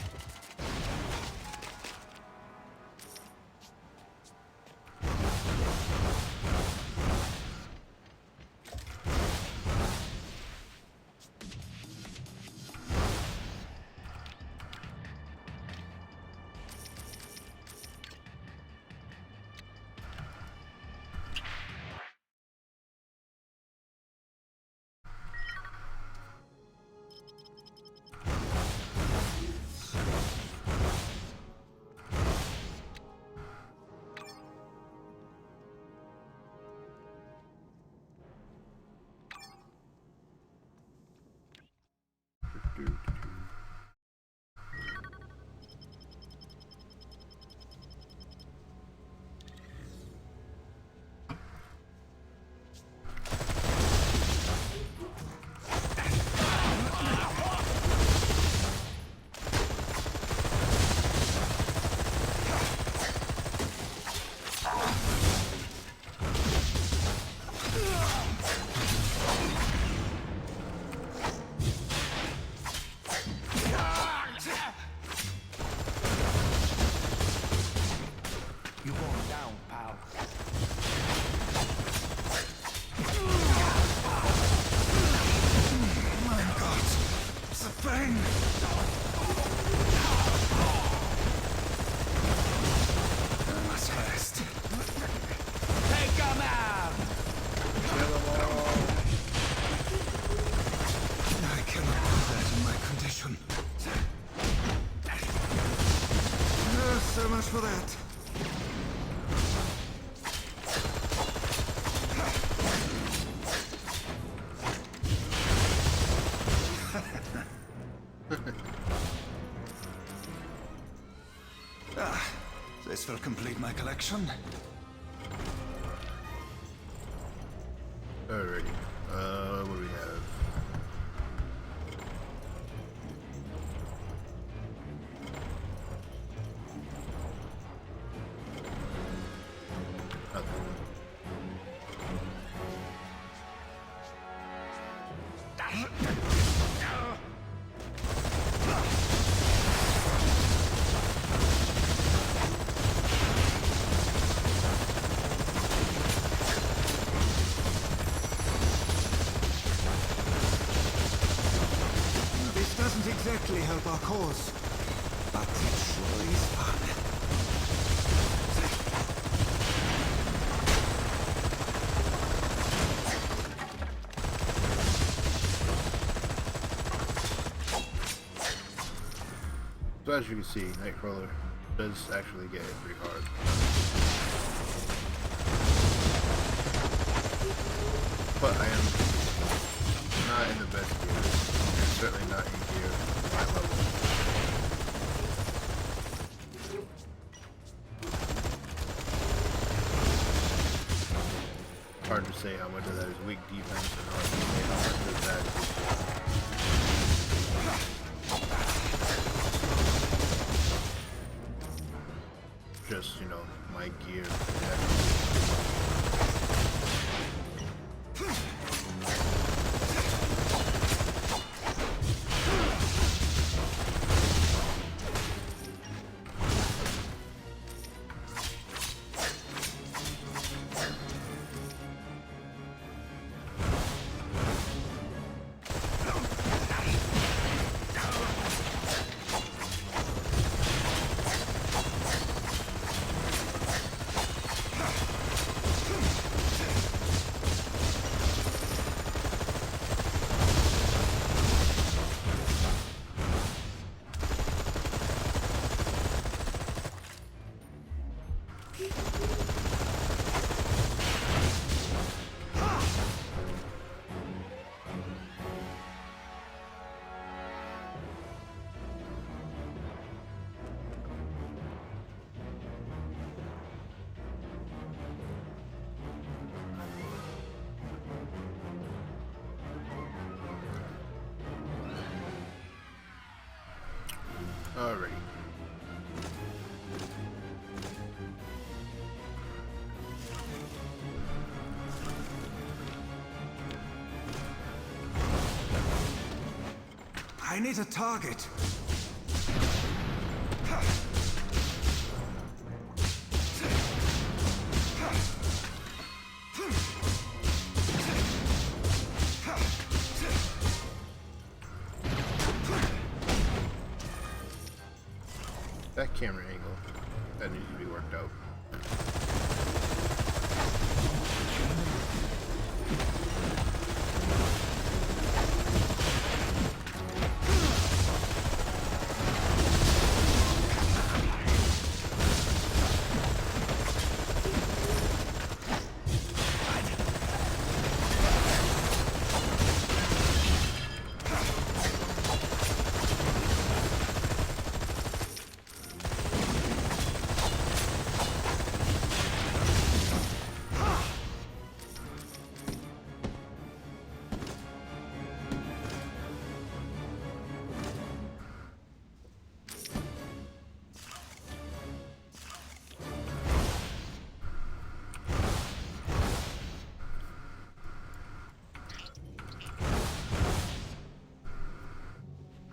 much for that. This will complete my collection. Alrighty. What do we have? This doesn't exactly help our cause, but it sure is fun. So as you can see, Nightcrawler does actually get hit pretty hard. But I am not in the best gear. Certainly not in gear at my level. Hard to say how much of that is weak defense and hard to say how much of that is just, you know, my gear. Alrighty. I need a target. That camera angle, that needs to be worked out.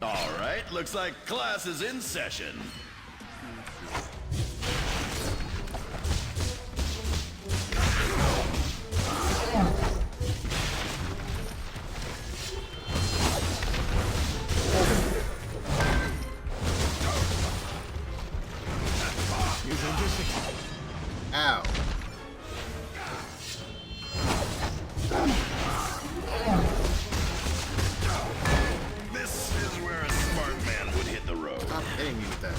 All right, looks like class is in session. Ow. This is where a smart man would hit the road. Stop hitting me with that.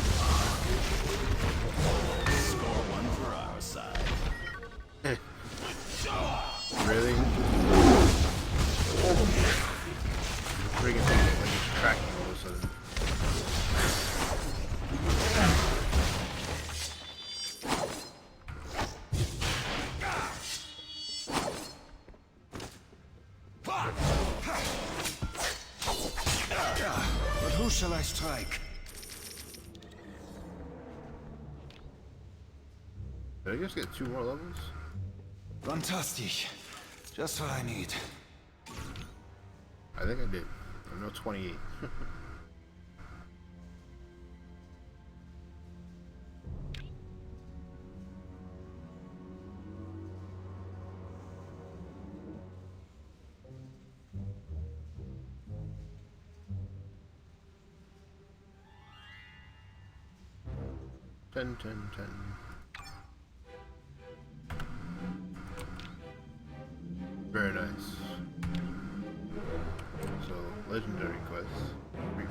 shall I strike? Did I just get 2 more levels? Fantastic. Just what I need. I think I did. I'm now 28. Ten. Very nice. So, legendary quests. Brief.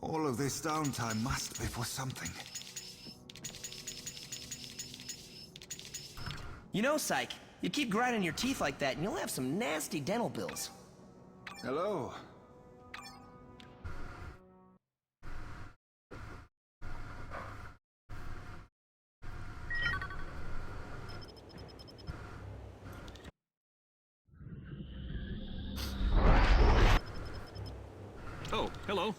All of this downtime must be for something. You know, Psych, you keep grinding your teeth like that and you'll have some nasty dental bills. Hello. Oh, hello.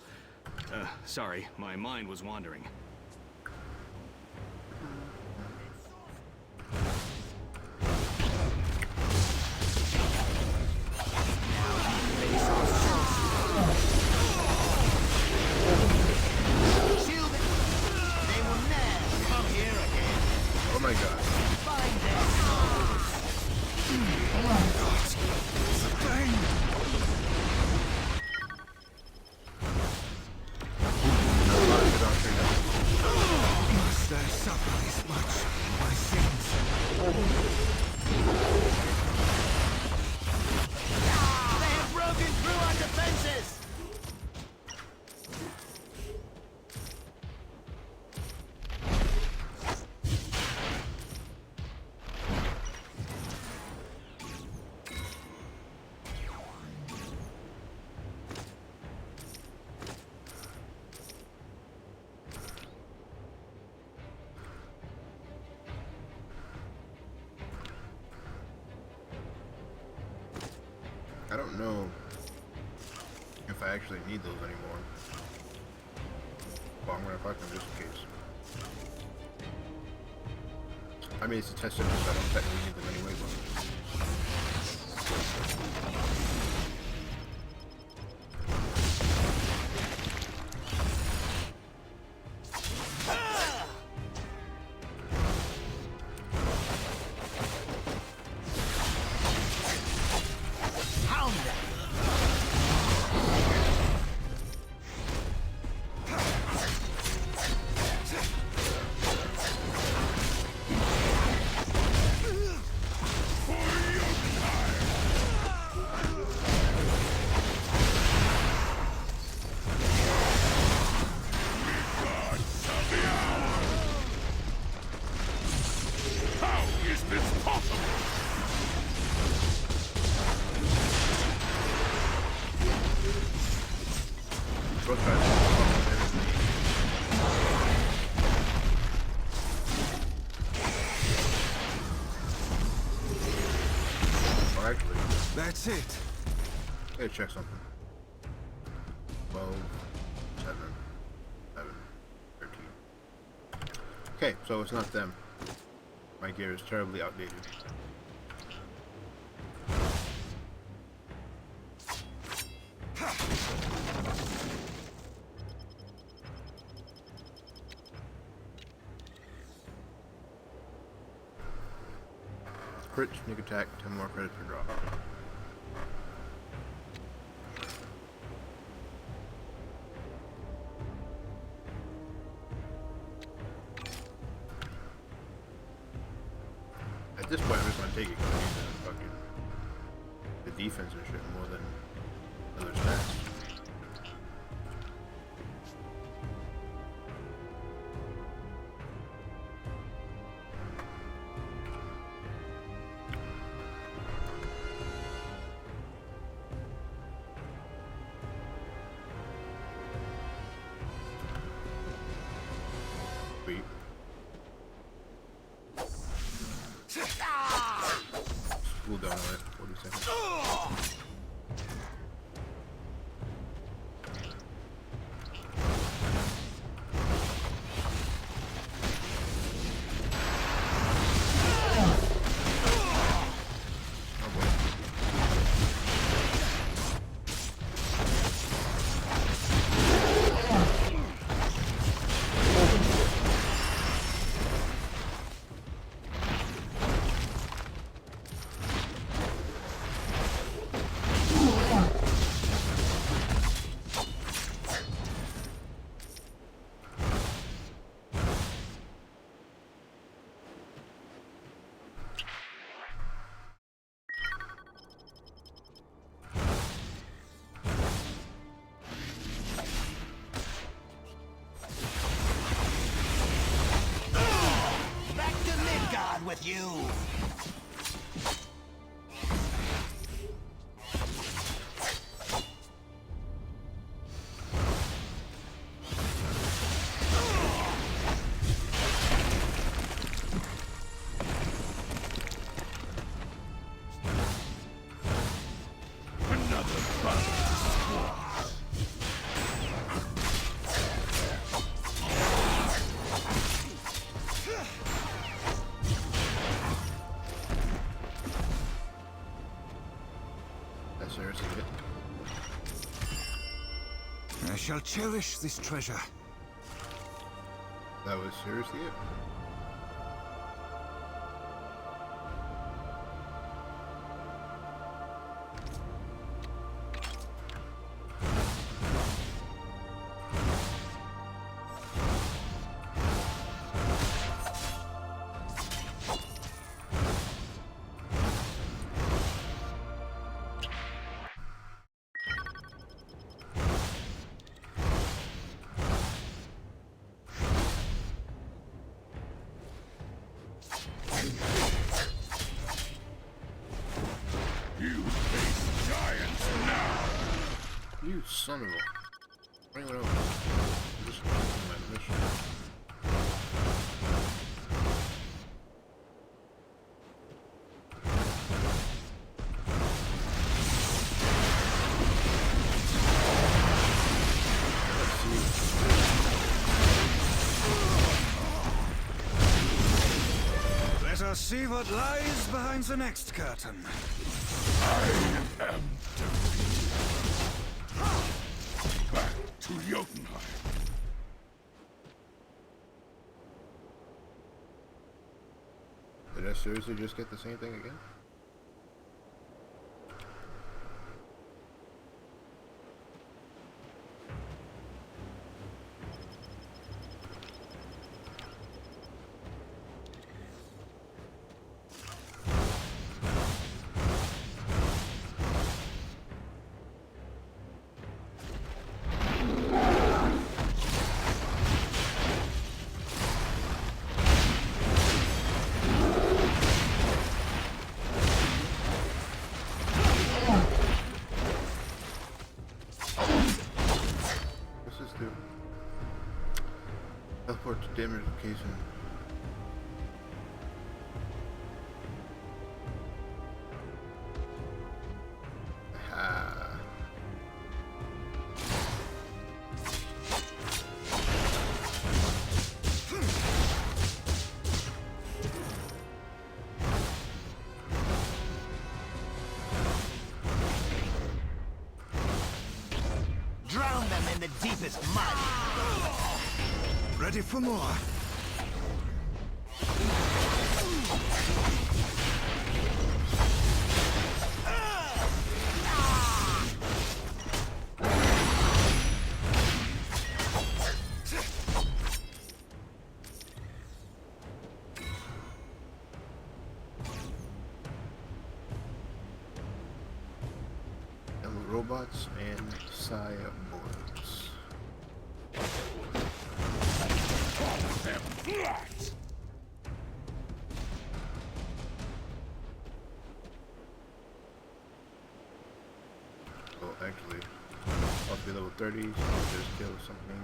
Sorry, my mind was wandering. Oh my god. Must I suffer this much for my sins? They have broken through our defenses! I don't know if I actually need those anymore. But I'm gonna fuck them just in case. I mean, it's a test surface, so I don't technically need them anyway, but... That's it. Hey, check something. 12, 7, 11, 13. Okay, so it's not them. My gear is terribly outdated. Crit, sneak attack, 10 more credits per drop. I At this point, I'm just gonna take it because I need the fucking the defense and shit more than other stats. Sweet. Cool down on it. 40 seconds. With you. Another battle. That's seriously it. I shall cherish this treasure. That was seriously it. You face giants now. You son of a... Bring it over. I'm just doing my mission. Let's see. Let us see what lies behind the next curtain. I am defeated. Back to Jotunheim. Did I seriously just get the same thing again? Teleport to damage location. Aha. Drown them in the deepest mud. Ready for more. robots and cyborgs. Oh, actually, I'll be level 30, so I'll just kill something.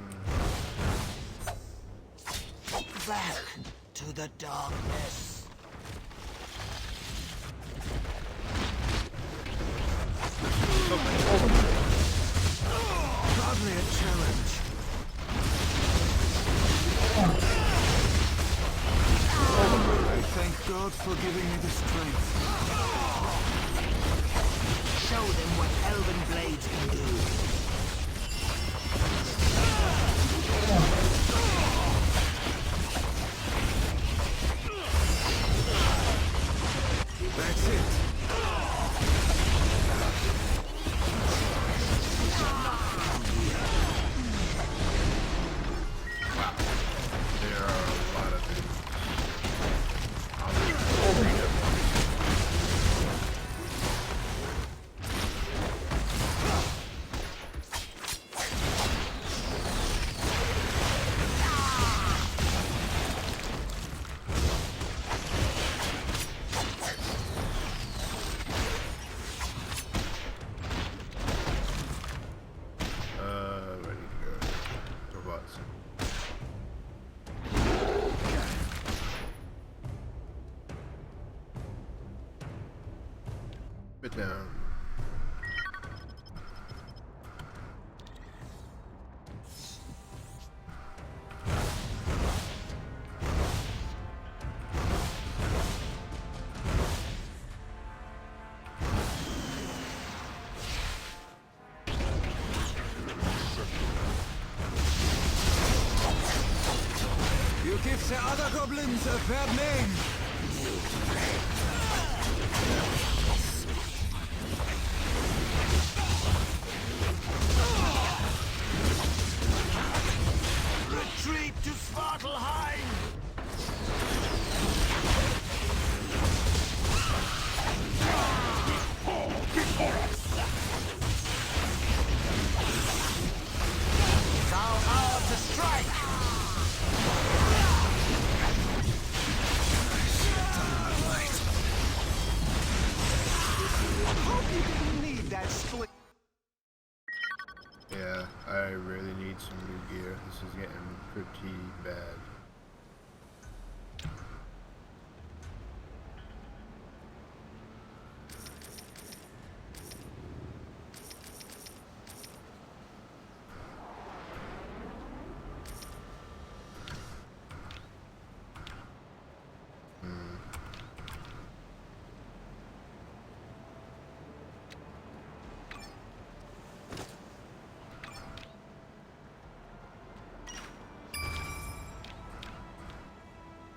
Back to the darkness. Hardly a challenge. I thank God for giving me the strength. Show them what elven blades can do. That's it. There are a lot of things. Ready to go. Robots. Put down. You give the other goblins a bad name. Retreat to Svartalheim! It's our hour to strike! Hope you didn't need that split. Yeah, I really need some new gear. This is getting pretty bad.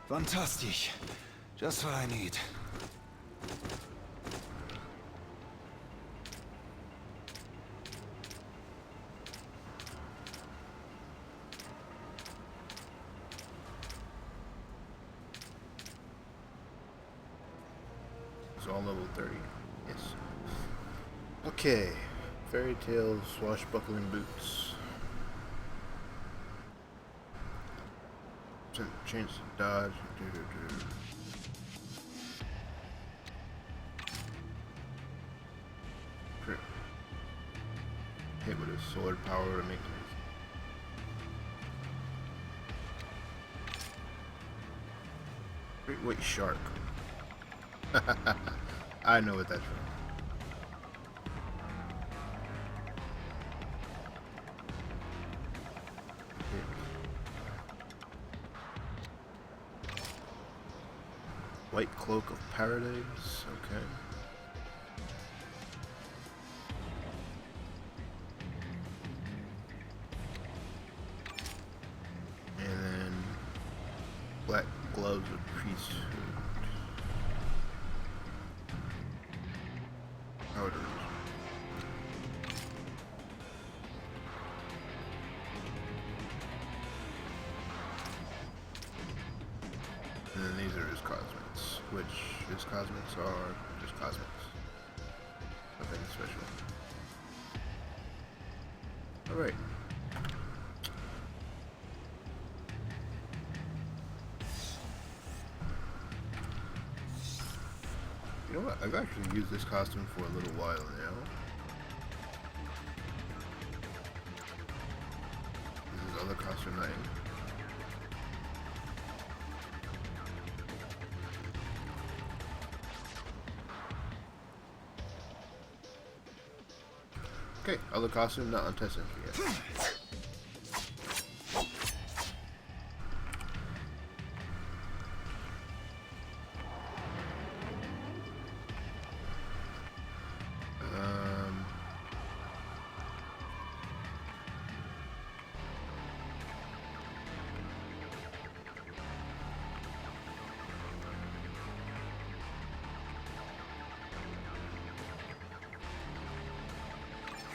Fantastic. Just what I need. It's all level 30. Yes. Okay. Fairy tale swashbuckling boots. Chance to dodge. Crit. Hit with his sword power to make it. Great white shark. I know what that's from. White Cloak of Paradise, okay. And then Black Gloves of Priesthood. Powders. And then these are his cosmetics, which his cosmetics are just cosmetics. Nothing special. Alright. You know what? I've actually used this costume for a little while now. This is other costume 9. Okay, other costume not on test entry yet.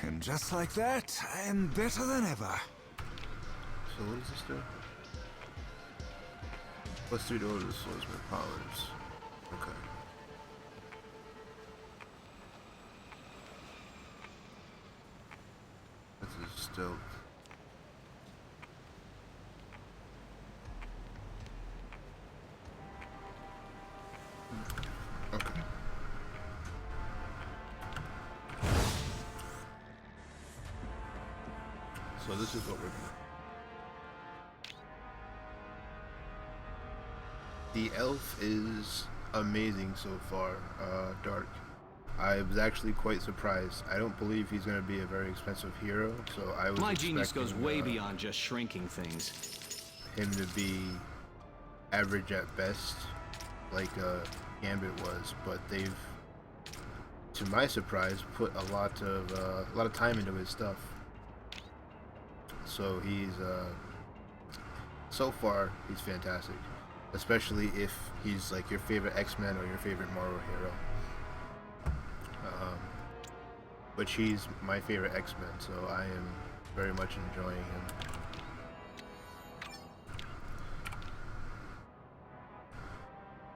And just like that, I am better than ever. So what does this do? Plus 3 to order the swordsman powers. Okay. This is stealth. Okay. So this is what we're doing. The elf is amazing so far, Dark. I was actually quite surprised. I don't believe he's going to be a very expensive hero, so I was My genius expecting, goes way beyond just shrinking things. him to be average at best, like Gambit was. But they've, to my surprise, put a lot of time into his stuff. So he's so far he's fantastic, especially if he's like your favorite X-Men or your favorite Marvel hero. Which he's my favorite X-Men, so I am very much enjoying him.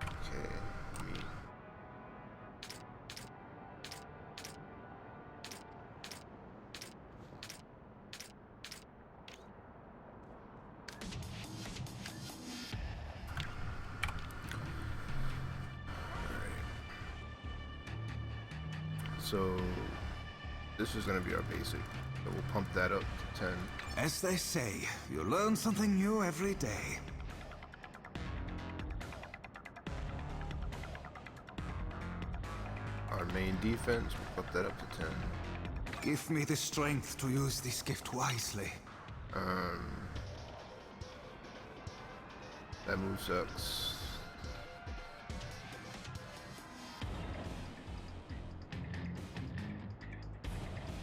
Okay, me. So this is going to be our basic. So we'll pump that up to 10. As they say, you learn something new every day. Our main defense, we'll pump that up to 10. Give me the strength to use this gift wisely. That move sucks.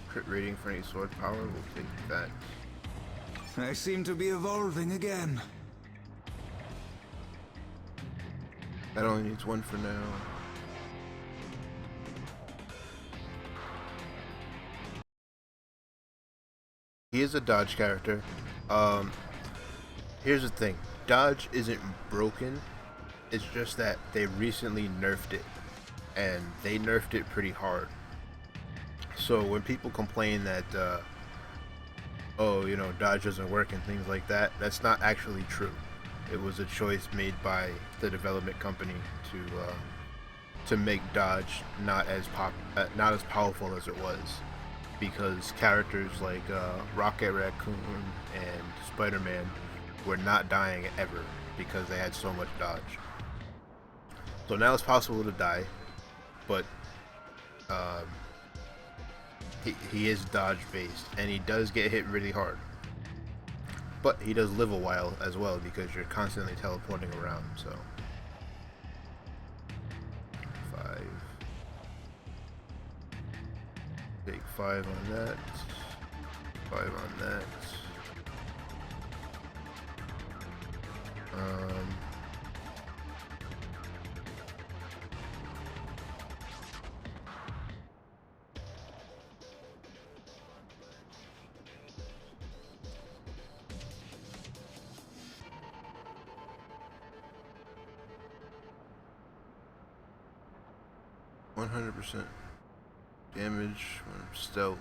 Crit rating for any sword power, we'll take that. I seem to be evolving again. That only needs 1 for now. He is a dodge character. Here's the thing. Dodge isn't broken. It's just that they recently nerfed it. And they nerfed it pretty hard. So when people complain that, oh, you know, dodge doesn't work and things like that, that's not actually true. It was a choice made by the development company to make dodge not as powerful as it was, because characters like Rocket Raccoon and Spider-Man were not dying ever because they had so much dodge. So now it's possible to die, but he is dodge based, and he does get hit really hard. But he does live a while as well because you're constantly teleporting around, so. 5. Take 5 on that. 5 on that. 100% damage when stealth.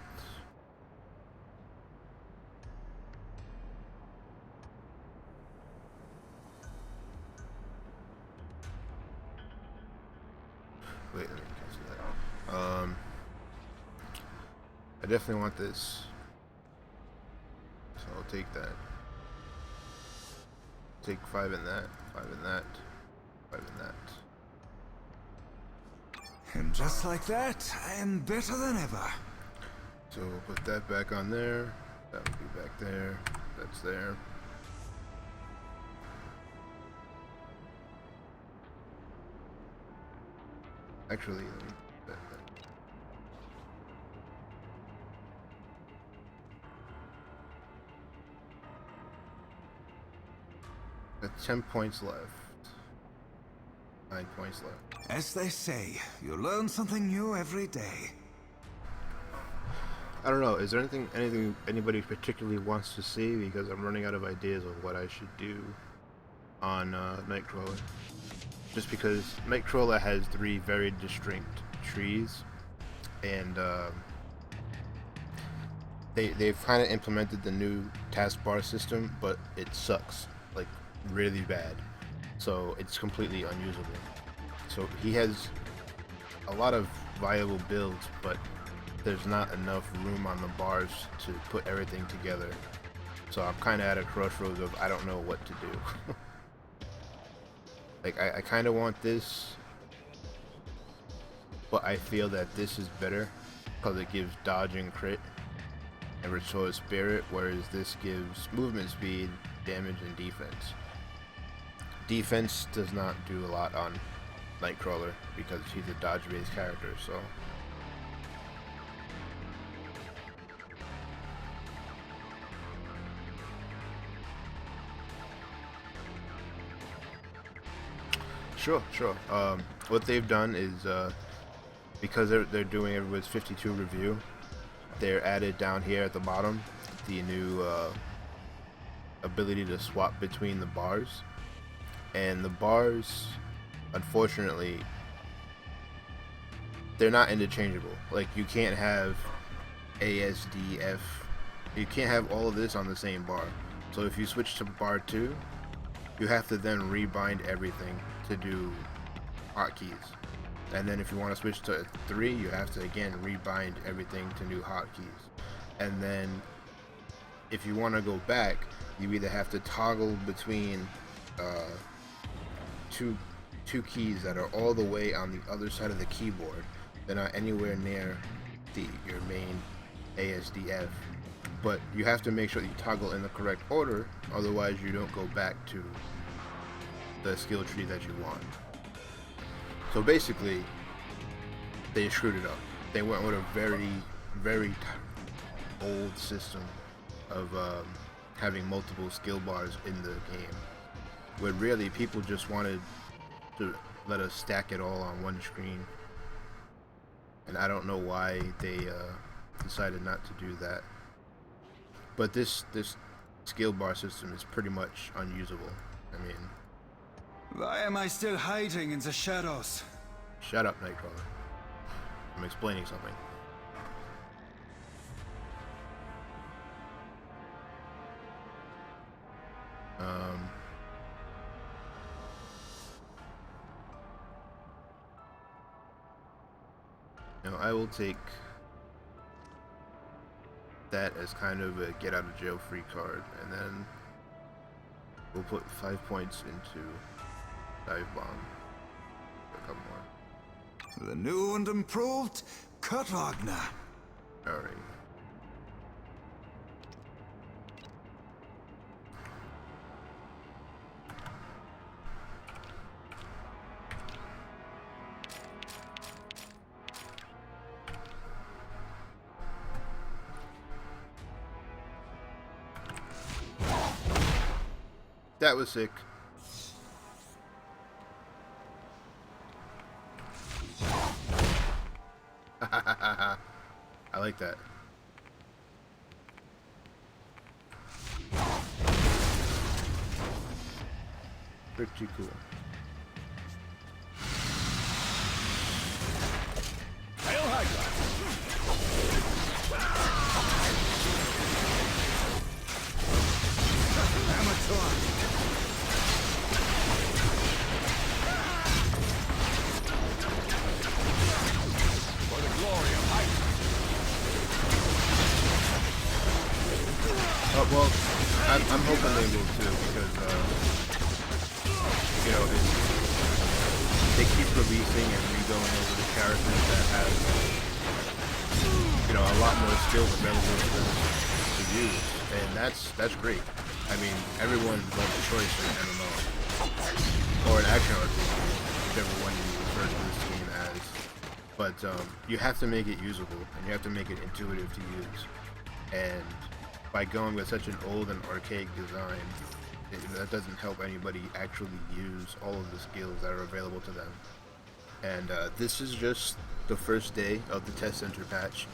I definitely want this. So I'll take that. Take 5 in that, 5 in that, 5 in that. And just like that, I am better than ever. So we'll put that back on there. That would be back there. That's there. Actually, let me put that back. Got 10 points left. 9 points left. As they say, you learn something new every day. I don't know. Is there anything anybody particularly wants to see? Because I'm running out of ideas of what I should do on Nightcrawler. Just because Nightcrawler has 3 very distinct trees, and they've kind of implemented the new taskbar system, but it sucks like really bad. So it's completely unusable. So he has a lot of viable builds, but there's not enough room on the bars to put everything together. So I'm kind of at a crossroads of I don't know what to do. Like I kind of want this, but I feel that this is better because it gives dodge and crit and restore spirit, whereas this gives movement speed, damage, and defense. Defense does not do a lot on Nightcrawler because he's a dodge-based character, so. Sure. What they've done is, because they're doing everybody's 52 review, they're added down here at the bottom the new ability to swap between the bars. And the bars, unfortunately, they're not interchangeable. Like, you can't have ASDF, you can't have all of this on the same bar. So if you switch to bar 2, you have to then rebind everything to do hotkeys. And then if you want to switch to 3, you have to again rebind everything to new hotkeys. And then if you want to go back, you either have to toggle between two keys that are all the way on the other side of the keyboard. They're not anywhere near your main ASDF, but you have to make sure that you toggle in the correct order, otherwise you don't go back to the skill tree that you want. So basically, they screwed it up. They went with a very old system of having multiple skill bars in the game, where really people just wanted to let us stack it all on one screen. And I don't know why they decided not to do that. But this skill bar system is pretty much unusable. I mean, Why am I still hiding in the shadows? shut up, Nightcrawler. I'm explaining something. I will take that as kind of a get out of jail free card, and then we'll put 5 points into dive bomb. A couple more. The new and improved Kurt Wagner. Alright. That was sick. I like that. Pretty cool. Hail Hydra! Amateur. For the glory of Hydra! Well, I'm hoping they will too, because you know, they keep releasing and re-going over the characters that have, you know, a lot more skills available to them to use, and that's great. I mean, everyone loves a choice in an MMO or an action RPG, whichever one you refer to this game as. But you have to make it usable, and you have to make it intuitive to use. And by going with such an old and archaic design, that doesn't help anybody actually use all of the skills that are available to them. And this is just the first day of the test center patch.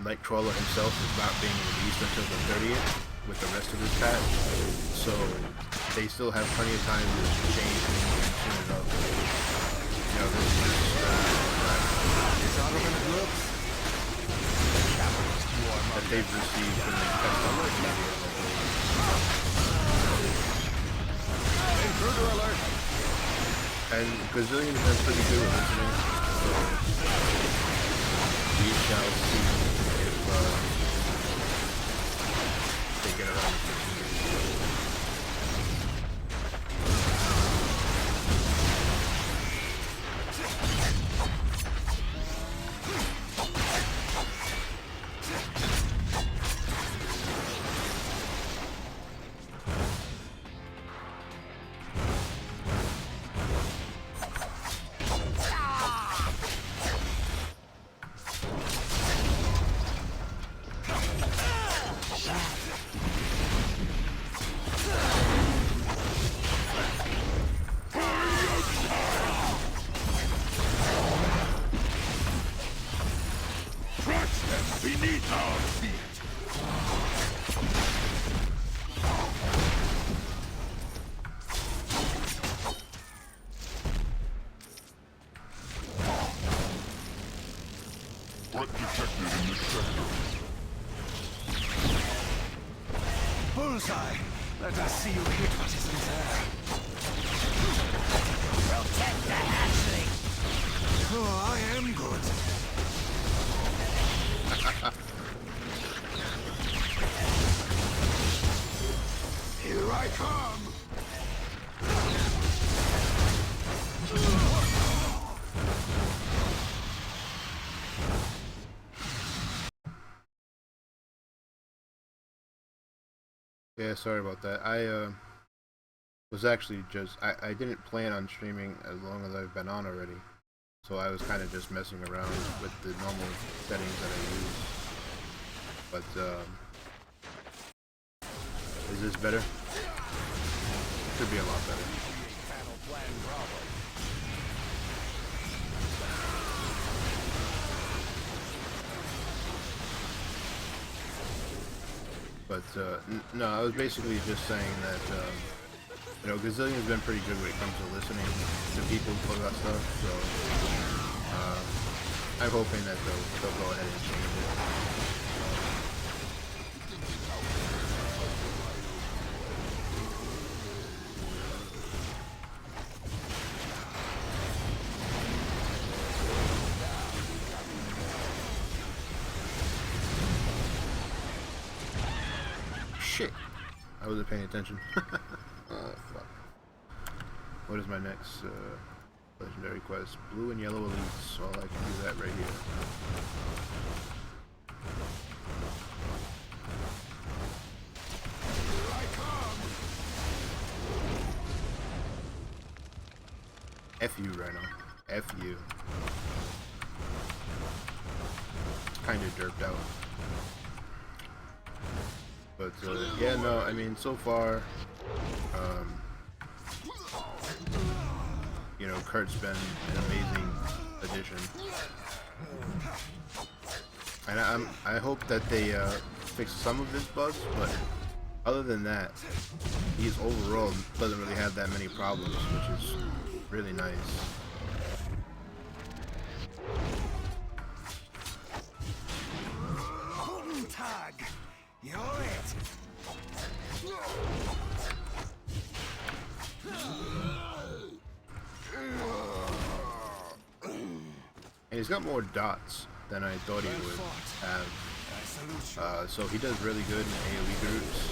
Nightcrawler himself is not being released until the 30th with the rest of this patch, so they still have plenty of time to change things and tune it up. You know, this is that they've received from the test media. Intruder alert! And Gazillion's been pretty good at listening, so we shall see if they get around to fixing it. Beneath our feet! Threat detected in this sector. Bullseye! Let us see you hit what isn't there. Protect the hatchling! Oh, I am good. Here I come! Yeah, sorry about that. I was actually just I didn't plan on streaming as long as I've been on already, so I was kind of just messing around with the normal settings that I use. But is this better? Should be a lot better. But no, I was basically just saying that you know, Gazillion's been pretty good when it comes to listening to people for that stuff. So I'm hoping that they'll go ahead and change it. Shit, I wasn't paying attention. Fuck. What is my next legendary quest? Blue and yellow elites, so I can do that right here. F you, Rhino. F you. Kinda derped out. But yeah, no, I mean, so far, you know, Kurt's been an amazing addition, and I hope that they fix some of his bugs. But other than that, he's overall doesn't really have that many problems, which is really nice. Tag! You're it! And he's got more dots than I thought he would have. I salute you. So he does really good in AoE groups.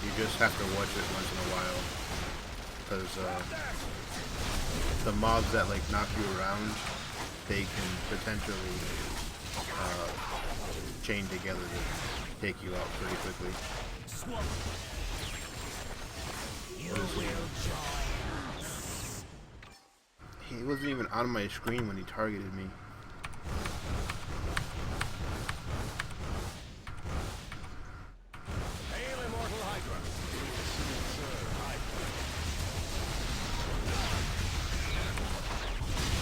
You just have to watch it once in a while, because the mobs that like knock you around, they can potentially chain together to take you out pretty quickly. He wasn't even on my screen when he targeted me. Hail Immortal Hydra.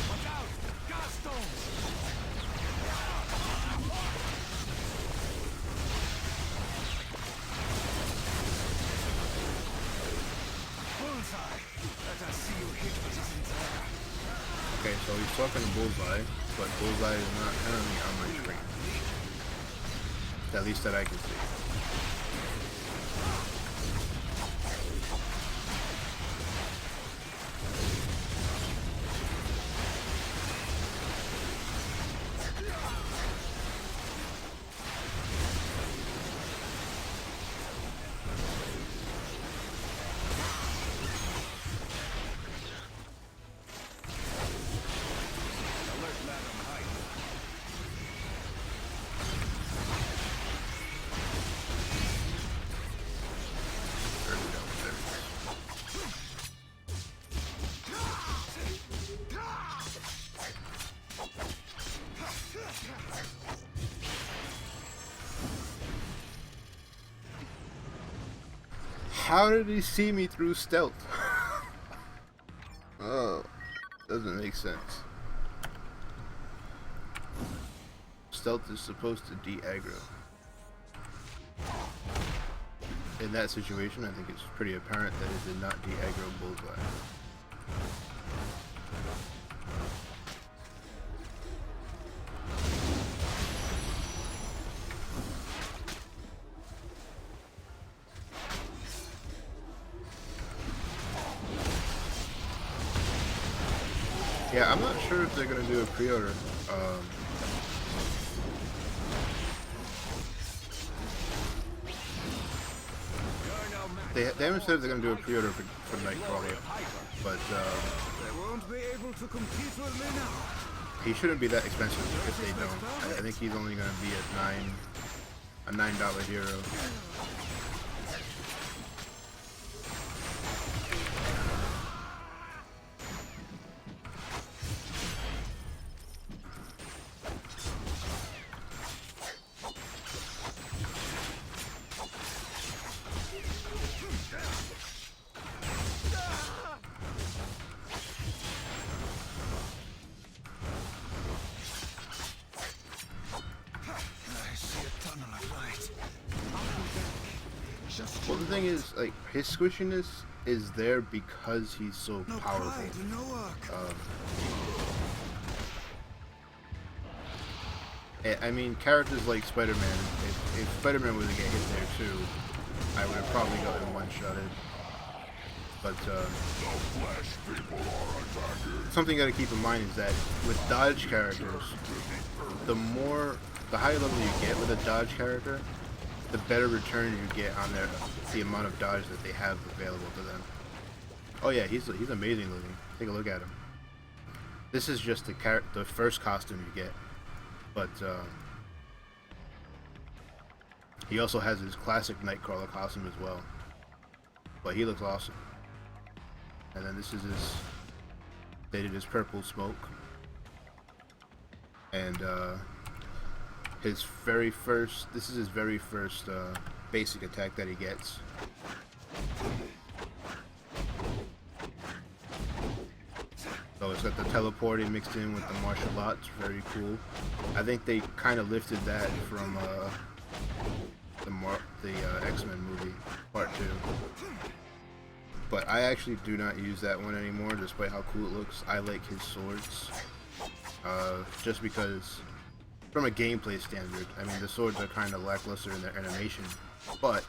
Watch out! Gas stones! Bullseye. Let us see you hit what isn't there. Okay, so he's talking to Bullseye, but Bullseye is not currently on my screen. At least that I can see. How did he see me through stealth? Oh, doesn't make sense. Stealth is supposed to de-aggro. In that situation, I think it's pretty apparent that it did not de-aggro Bullseye. Yeah, I'm not sure if they're gonna do a pre-order. They haven't said if they're gonna do a pre-order for Nightcrawler, but They won't be able to compete with me now. he shouldn't be that expensive if they don't. I think he's only gonna be at a $9 hero. Well, the thing is, like, his squishiness is there because he's so powerful. I mean, characters like Spider-Man, if Spider-Man was to get hit there too, I would have probably gotten one-shotted. But something you gotta keep in mind is that with dodge characters, the higher level you get with a dodge character, the better return you get on the amount of dodge that they have available to them. Oh yeah, he's amazing looking. Take a look at him. This is just the first costume you get, but he also has his classic Nightcrawler costume as well. But he looks awesome. And then this is they did his purple smoke, and this is his very first basic attack that he gets. So it's got the teleporting mixed in with the martial arts, very cool. I think they kind of lifted that from the X-Men movie, Part 2. But I actually do not use that one anymore, despite how cool it looks. I like his swords, just because, from a gameplay standard, I mean, the swords are kind of lackluster in their animation, but,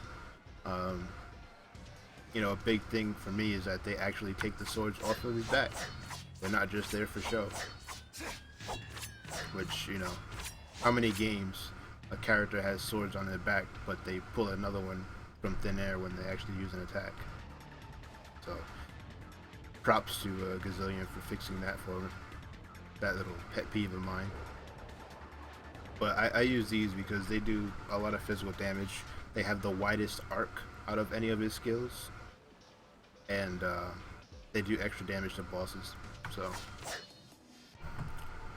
you know, a big thing for me is that they actually take the swords off of his back. They're not just there for show. which, you know, how many games a character has swords on their back, but they pull another one from thin air when they actually use an attack. So, props to Gazillion for fixing that for me. That little pet peeve of mine. But I use these because they do a lot of physical damage. They have the widest arc out of any of his skills, and they do extra damage to bosses. So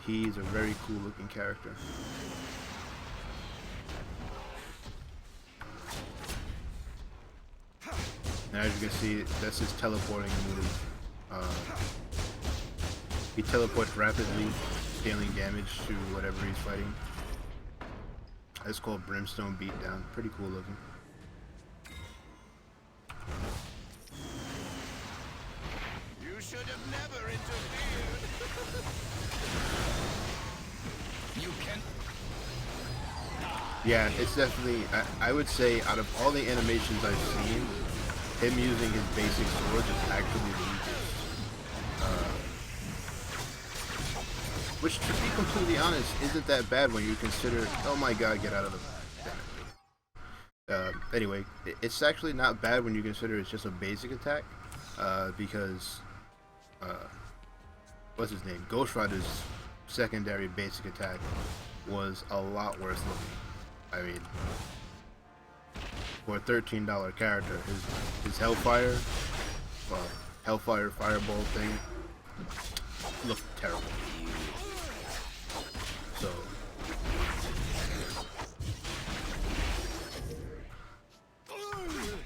he's a very cool looking character. And as you can see, that's his teleporting move. He teleports rapidly, dealing damage to whatever he's fighting. It's called Brimstone Beatdown. Pretty cool looking. You should have never interfered. You can. Yeah, it's definitely, I would say out of all the animations I've seen, him using his basic swords is actually the easiest. Which, to be completely honest, isn't that bad when you consider, oh my god, get out of the... anyway, it's actually not bad when you consider it's just a basic attack, because, what's his name? Ghost Rider's secondary basic attack was a lot worse looking. I mean, for a $13 character, his Hellfire, Hellfire Fireball thing looked terrible. So,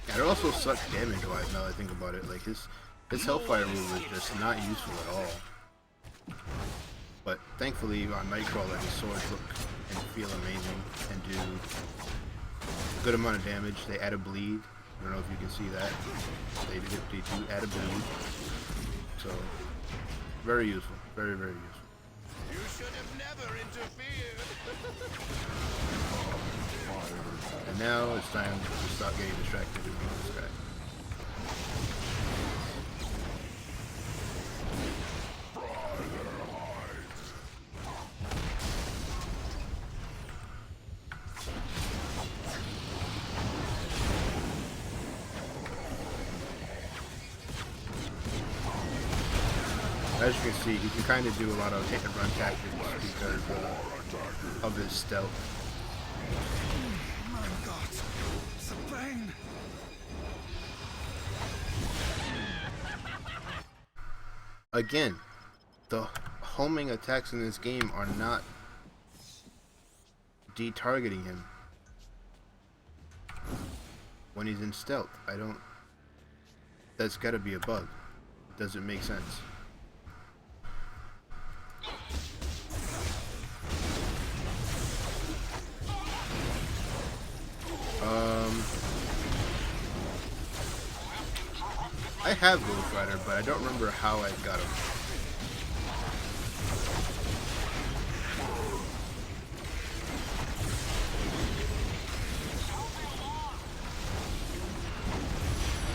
and it also sucked damage-wise. Now that I think about it, like his Hellfire move is just not useful at all. But thankfully, on Nightcrawler, his swords look and feel amazing and do a good amount of damage. They add a bleed. I don't know if you can see that. They do add a bleed. So, very useful. Very, very useful. You should have never interfered. And now it's time to stop getting distracted and beat this guy. As you can see, he can kind of do a lot of hit and run tactics because of his stealth. My God, it's a plane. Again, the homing attacks in this game are not de-targeting him when he's in stealth. That's gotta be a bug. Doesn't make sense. I have Ghost Rider, but I don't remember how I got him.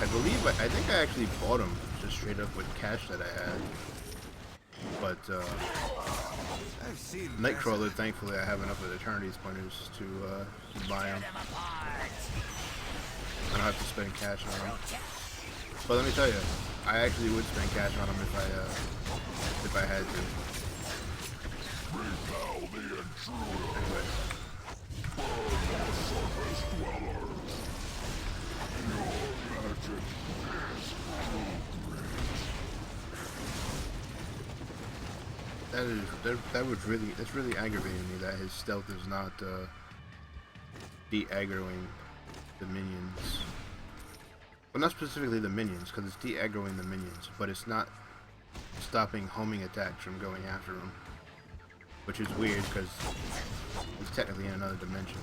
I think I actually bought him just straight up with cash that I had. But Nightcrawler, thankfully, I have enough of the Eternity's Splinters to buy him. I don't have to spend cash on him. But let me tell you, I actually would spend cash on him if I had to. Anyway. That's really aggravating me that his stealth is not de-aggroing the minions. Well, not specifically the minions, because it's de-aggroing the minions, but it's not stopping homing attacks from going after him, which is weird because he's technically in another dimension.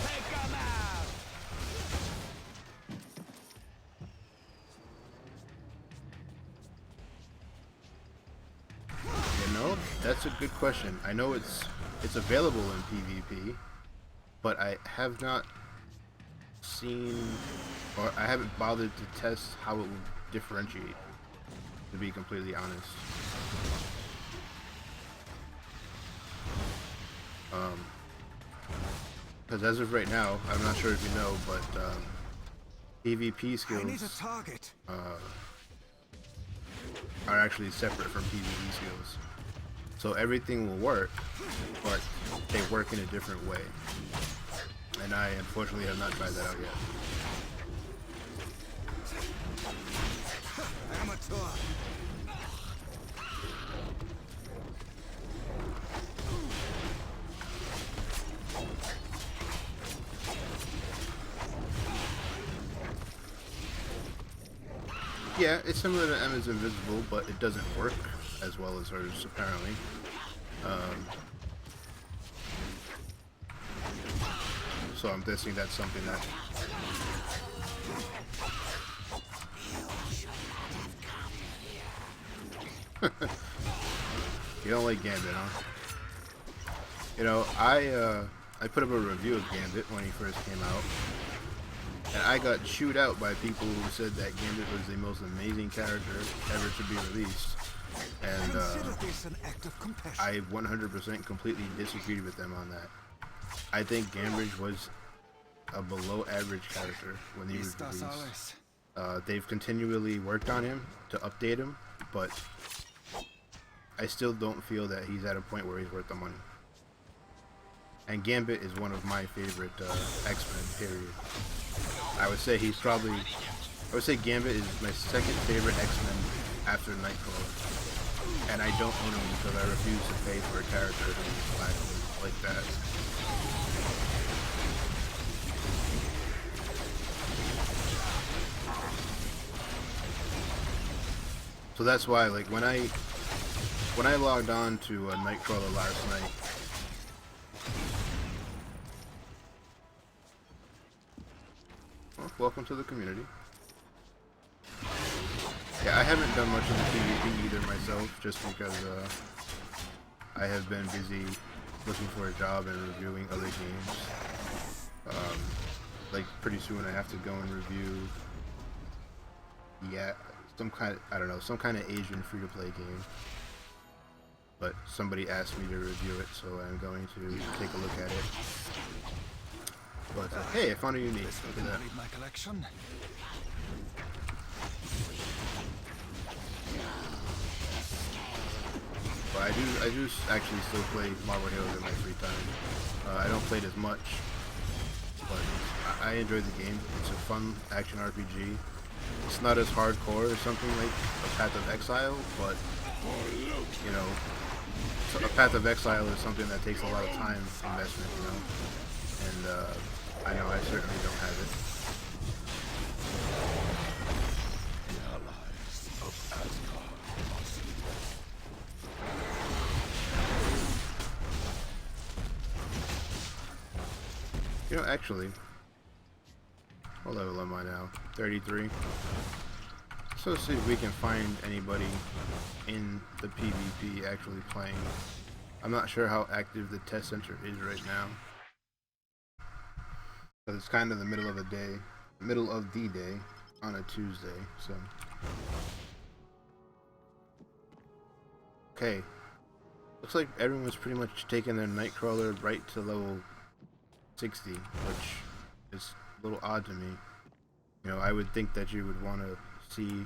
Take 'em out. You know, that's a good question. I know it's available in PvP, but I have not seen, or I haven't bothered to test how it would differentiate, to be completely honest. Because as of right now, I'm not sure if you know, but PvP I need a skills target. are actually separate from PvE skills. So everything will work, but they work in a different way. And I unfortunately have not tried that out yet. Amateur. Yeah, it's similar to Emma's Invisible, but it doesn't work as well as hers, apparently. So I'm guessing that's something that... You don't like Gambit, huh? You know, I put up a review of Gambit when he first came out, and I got chewed out by people who said that Gambit was the most amazing character ever to be released, and Consider this an act of compassion. I 100% completely disagreed with them on that. I think Gambit was a below average character when he was released. They've continually worked on him to update him, but I still don't feel that he's at a point where he's worth the money. And Gambit is one of my favorite X-Men, period. I would say he's probably... I would say Gambit is my second favorite X-Men after Nightcrawler. And I don't own him because I refuse to pay for a character who's black like that. So that's why, like, when I logged on to Nightcrawler last night, well, welcome to the community. Yeah, I haven't done much of the PvP either myself, just because I have been busy looking for a job and reviewing other games. Like, pretty soon I have to go and review, some kind of Asian free-to-play game. But somebody asked me to review it, so I'm going to take a look at it. But hey, I found a unique. Look at that. Read my collection. But I do actually still play Marvel Heroes in my free time. I don't play it as much, but I enjoy the game. It's a fun action RPG. It's not as hardcore as something like a Path of Exile, but you know, so a Path of Exile is something that takes a lot of time investment, you know, and I know I certainly don't have it. You know, actually, what level am I now? 33. So let's see if we can find anybody in the PvP actually playing. I'm not sure how active the test center is right now, but it's kind of the middle of the day on a Tuesday. So, okay, looks like everyone's pretty much taking their Nightcrawler right to level 60, which is a little odd to me. You know, I would think that you would want to see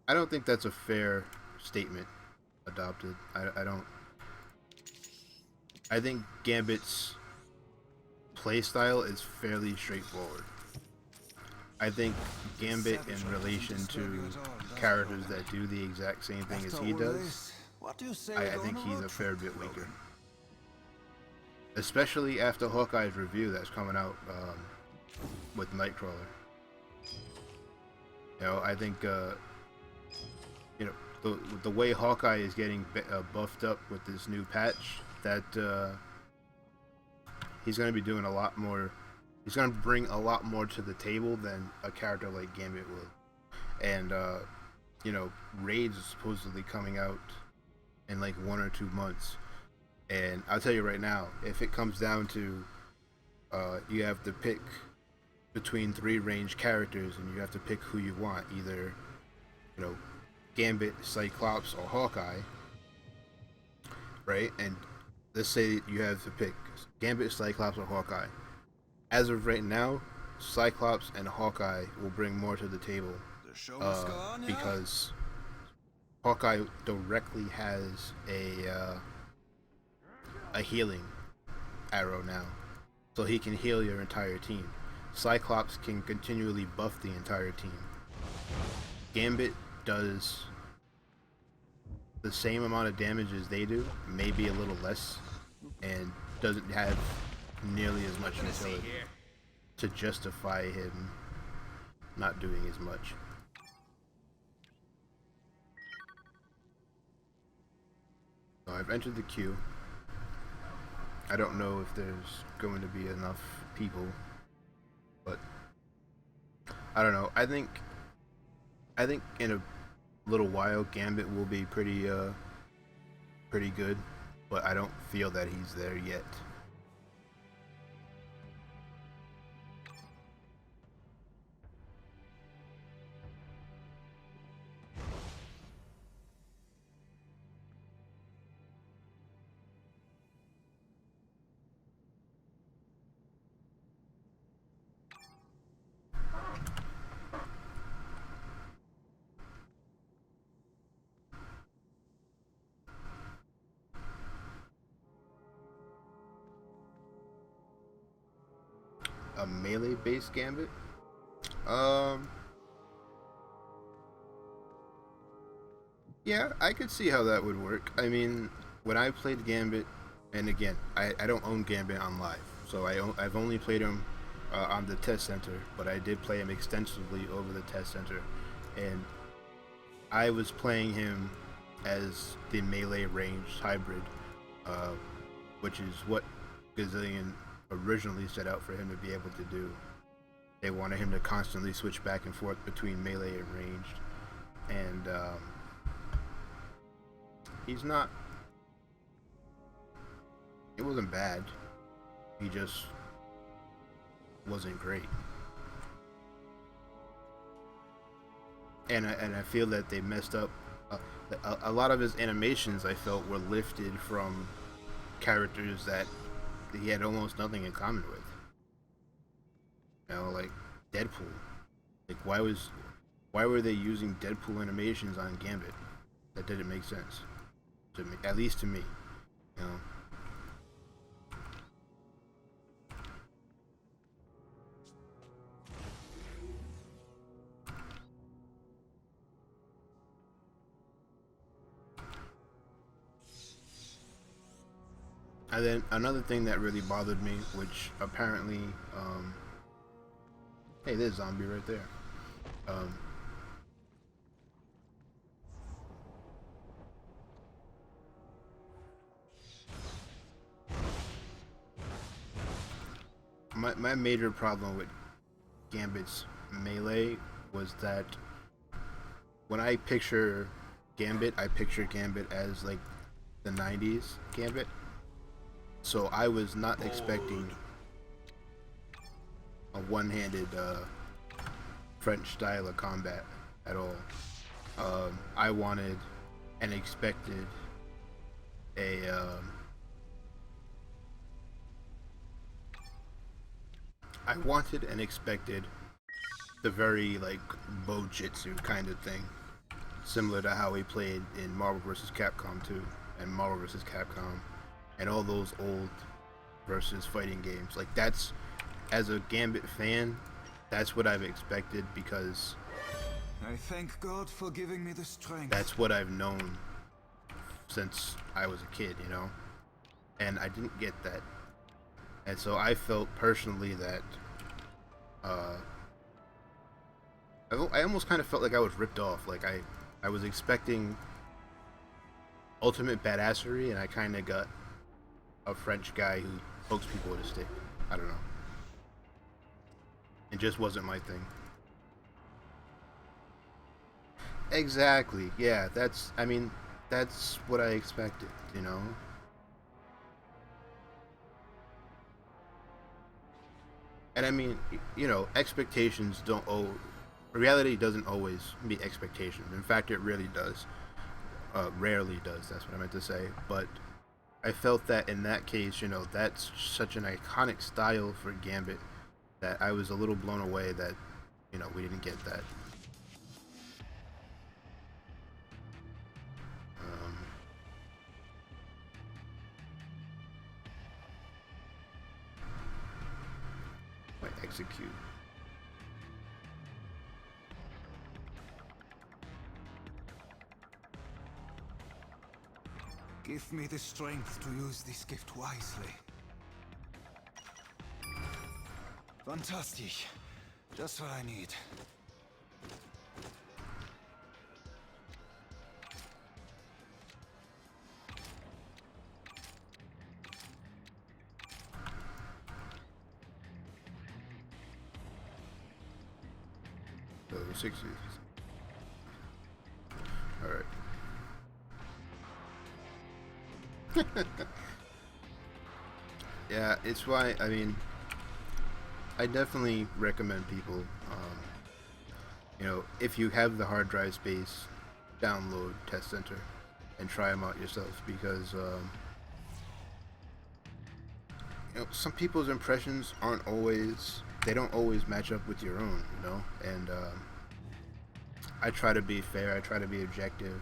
I don't think that's a fair statement adopted. I think Gambit's playstyle is fairly straightforward. I think Gambit in relation to characters that do the exact same thing as he does, I think he's a fair bit weaker. Especially after Hawkeye's review that's coming out with Nightcrawler. You know, I think you know, the way Hawkeye is getting buffed up with this new patch, that he's going to be doing a lot more. He's going to bring a lot more to the table than a character like Gambit will. And you know, Raids is supposedly coming out in like 1 or 2 months. And I'll tell you right now, if it comes down to you have to pick between 3 ranged characters, and you have to pick who you want, either, you know, Gambit, Cyclops, or Hawkeye, right? And let's say you have to pick Gambit, Cyclops, or Hawkeye. As of right now, Cyclops and Hawkeye will bring more to the table The show must go on, yeah? because Hawkeye directly has a healing arrow now, so he can heal your entire team. Cyclops can continually buff the entire team. Gambit does the same amount of damage as they do, maybe a little less, and doesn't have nearly as much utility to justify him not doing as much. So I've entered the queue. I don't know if there's going to be enough people, but I don't know. I think in a little while Gambit will be pretty good, but I don't feel that he's there yet. A melee-based Gambit? Yeah, I could see how that would work. I mean, when I played Gambit, and again, I don't own Gambit on live, so I've only played him on the test center, but I did play him extensively over the test center, and I was playing him as the melee ranged hybrid, which is what Gazillion originally set out for him to be able to do. They wanted him to constantly switch back and forth between melee and ranged, and he's not. It wasn't bad. He just wasn't great. And I feel that they messed up. A lot of his animations I felt were lifted from characters that he had almost nothing in common with. You know, like Deadpool. Like why were they using Deadpool animations on Gambit? That didn't make sense to me, at least to me. You know. And then another thing that really bothered me, which apparently, hey, there's a zombie right there. My major problem with Gambit's melee was that when I picture Gambit, I picture Gambit as like the 90s Gambit. So I was not expecting a one-handed French style of combat at all. I wanted and expected a I wanted and expected the very like Bojitsu kind of thing, similar to how we played in Marvel vs. Capcom 2 and Marvel vs. Capcom and all those old versus fighting games. Like that's, as a Gambit fan, that's what I've expected, because I thank God for giving me the strength. that's what I've known since I was a kid, you know? And I didn't get that. And so I felt personally that I almost kind of felt like I was ripped off. Like I was expecting ultimate badassery, and I kind of got a French guy who pokes people with a stick. I don't know. It just wasn't my thing. Exactly. Yeah, that's what I expected, you know? And I mean, you know, expectations reality doesn't always meet expectations. In fact, it really does. Rarely does, that's what I meant to say. But I felt that in that case, you know, that's such an iconic style for Gambit that I was a little blown away that, you know, we didn't get that. Might execute. Give me the strength to use this gift wisely. Fantastic. Just what I need. So 60s. Alright. Yeah, it's why, I mean, I definitely recommend people, you know, if you have the hard drive space, download Test Center and try them out yourself, because, you know, some people's impressions aren't always, they don't always match up with your own, you know, and I try to be fair, I try to be objective,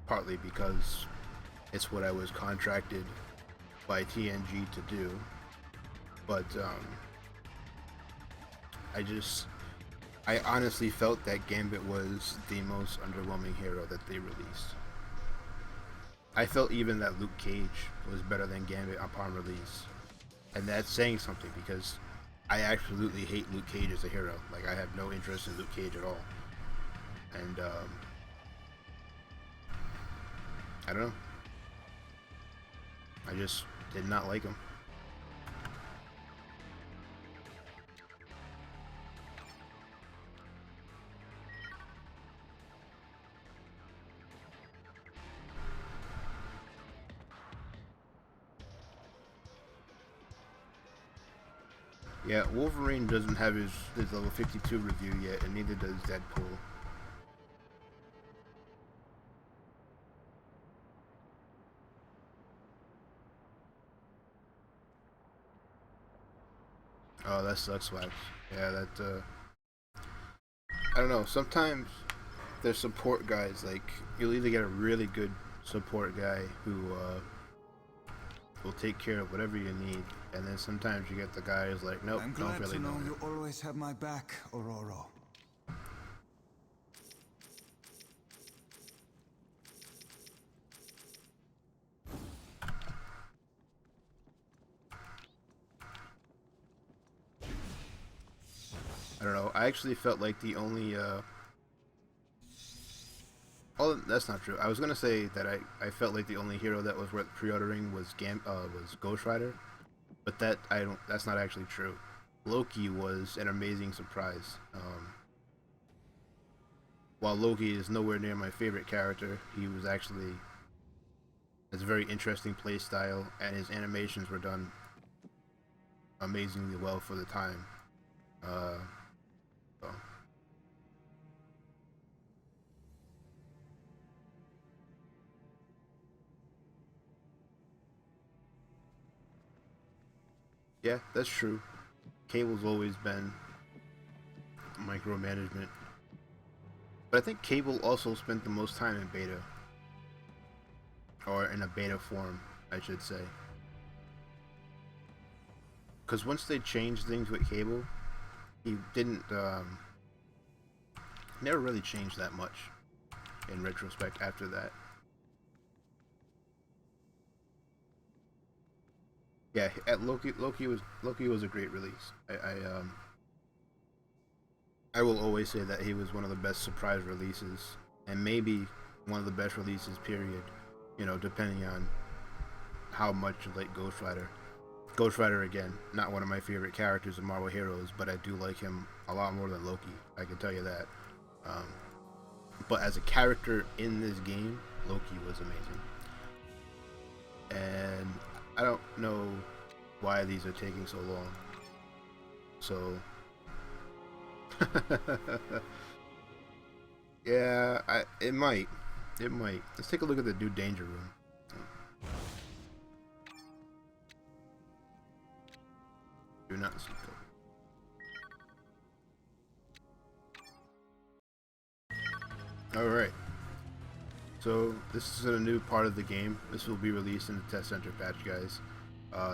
partly because it's what I was contracted by TNG to do, but I honestly felt that Gambit was the most underwhelming hero that they released. I felt even that Luke Cage was better than Gambit upon release, and that's saying something because I absolutely hate Luke Cage as a hero. Like, I have no interest in Luke Cage at all, and I don't know. I just did not like him. Yeah, Wolverine doesn't have his level 52 review yet, and neither does Deadpool. Oh, that sucks, Wax. Yeah, that, I don't know, sometimes there's support guys, like, you'll either get a really good support guy who, will take care of whatever you need, and then sometimes you get the guy who's like, nope, I'm don't glad really to know know. you always have my back, Aurora. I don't know, I actually felt like the only, oh, that's not true. I was gonna say that I felt like the only hero that was worth pre-ordering was Ghost Rider, but that's not actually true. Loki was an amazing surprise. While Loki is nowhere near my favorite character, he was actually, it's a very interesting play style, and his animations were done amazingly well for the time. So. Yeah, that's true. Cable's always been micromanagement. But I think Cable also spent the most time in beta. Or in a beta form, I should say. Because once they changed things with Cable, he didn't, never really changed that much in retrospect after that. Yeah, at Loki was a great release. I will always say that he was one of the best surprise releases, and maybe one of the best releases, period. You know, depending on how much you like Ghost Rider. Ghost Rider, again, not one of my favorite characters in Marvel Heroes, but I do like him a lot more than Loki. I can tell you that. But as a character in this game, Loki was amazing. And I don't know why these are taking so long. So, yeah, it might. Let's take a look at the new Danger Room. not see color. Alright. So, this is a new part of the game. This will be released in the Test Center patch, guys.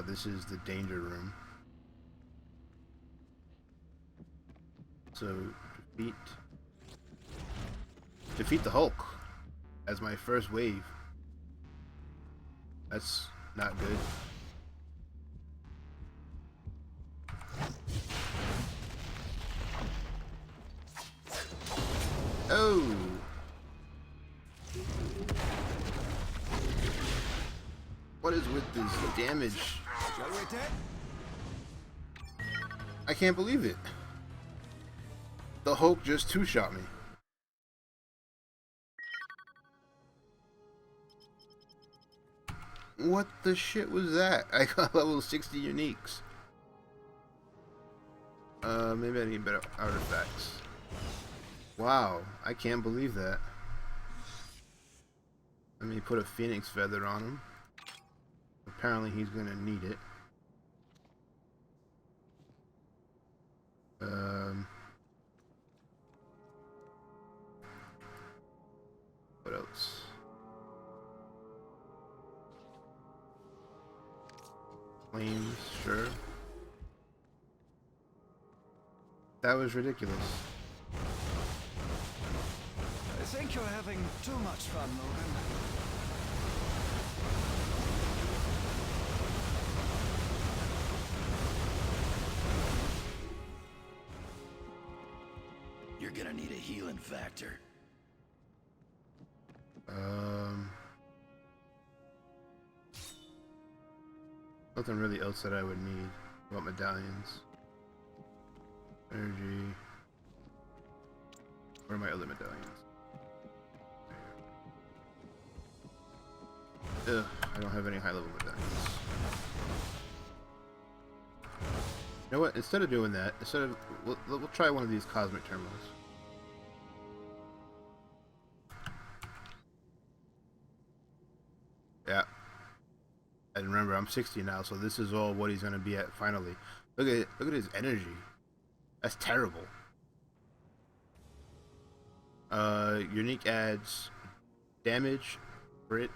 This is the Danger Room. So, defeat the Hulk as my first wave. That's not good. Oh! What is with this damage? Shall we attack? I can't believe it. The Hulk just two-shot me. What the shit was that? I got level 60 uniques. Maybe I need better artifacts. Wow, I can't believe that. Let me put a phoenix feather on him. Apparently he's gonna need it. What else? Flames, sure. That was ridiculous. I think you're having too much fun, Logan. You're gonna need a healing factor. Nothing really else that I would need. What medallions? Energy. Where are my other medallions? Ugh, I don't have any high level medallions. You know what? Instead of doing that, we'll try one of these cosmic terminals. Yeah. And remember, I'm 60 now, so this is all what he's gonna be at finally. Look at his energy. That's terrible. Unique adds damage, crit.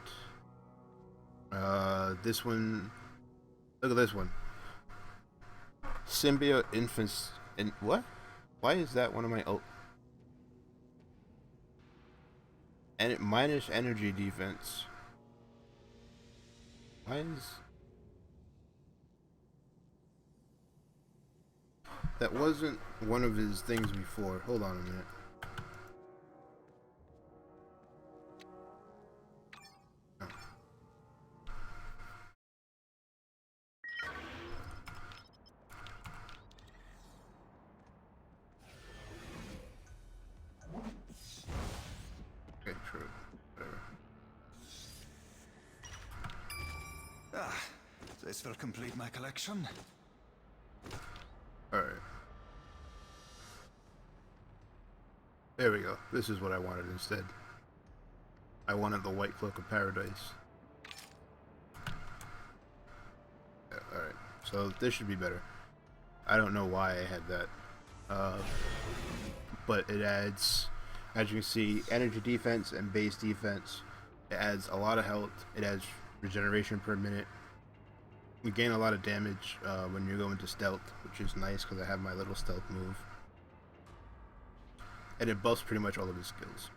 This one. Look at this one. Symbiote infants. And what? Why is that one of my and it minus energy defense. Why is that wasn't one of his things before? Hold on a minute. Oh. Okay, true. Whatever. This will complete my collection. Alright. There we go. This is what I wanted instead. I wanted the White Cloak of Paradise. Yeah, alright. So this should be better. I don't know why I had that. But it adds, as you can see, energy defense and base defense. It adds a lot of health. It adds regeneration per minute. You gain a lot of damage when you're going to stealth, which is nice because I have my little stealth move. And it buffs pretty much all of his skills.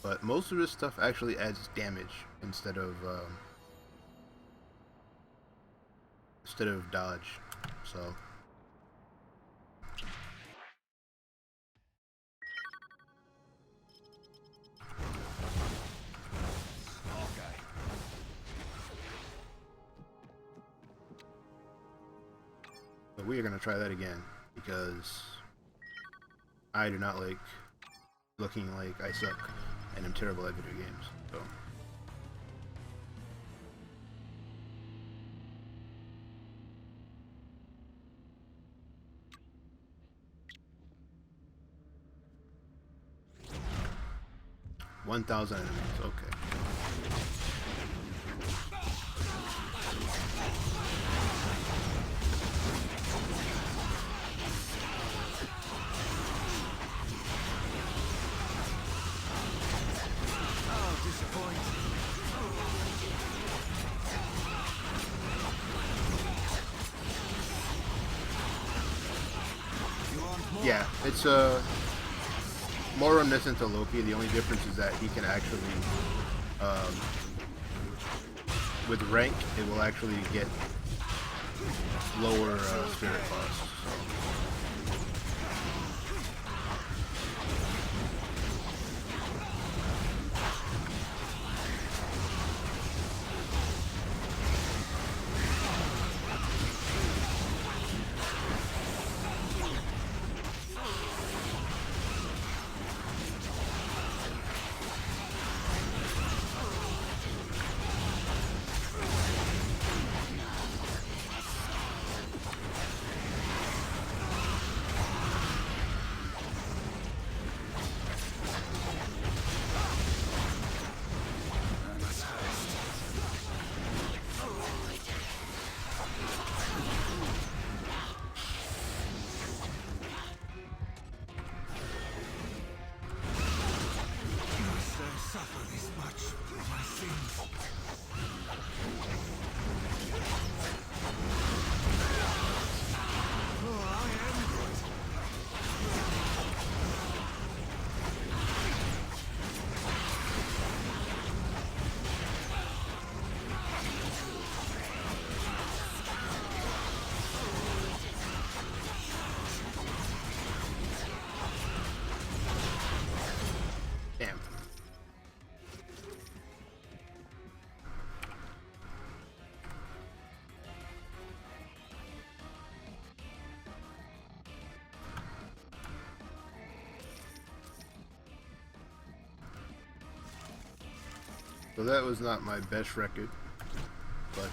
But most of this stuff actually adds damage instead of dodge. So but we are going to try that again because I do not like looking like I suck and I'm terrible at video games. So 1,000 enemies, okay. It's more reminiscent to Loki. The only difference is that he can actually, with rank, it will actually get lower spirit costs. Damn. So that was not my best record, but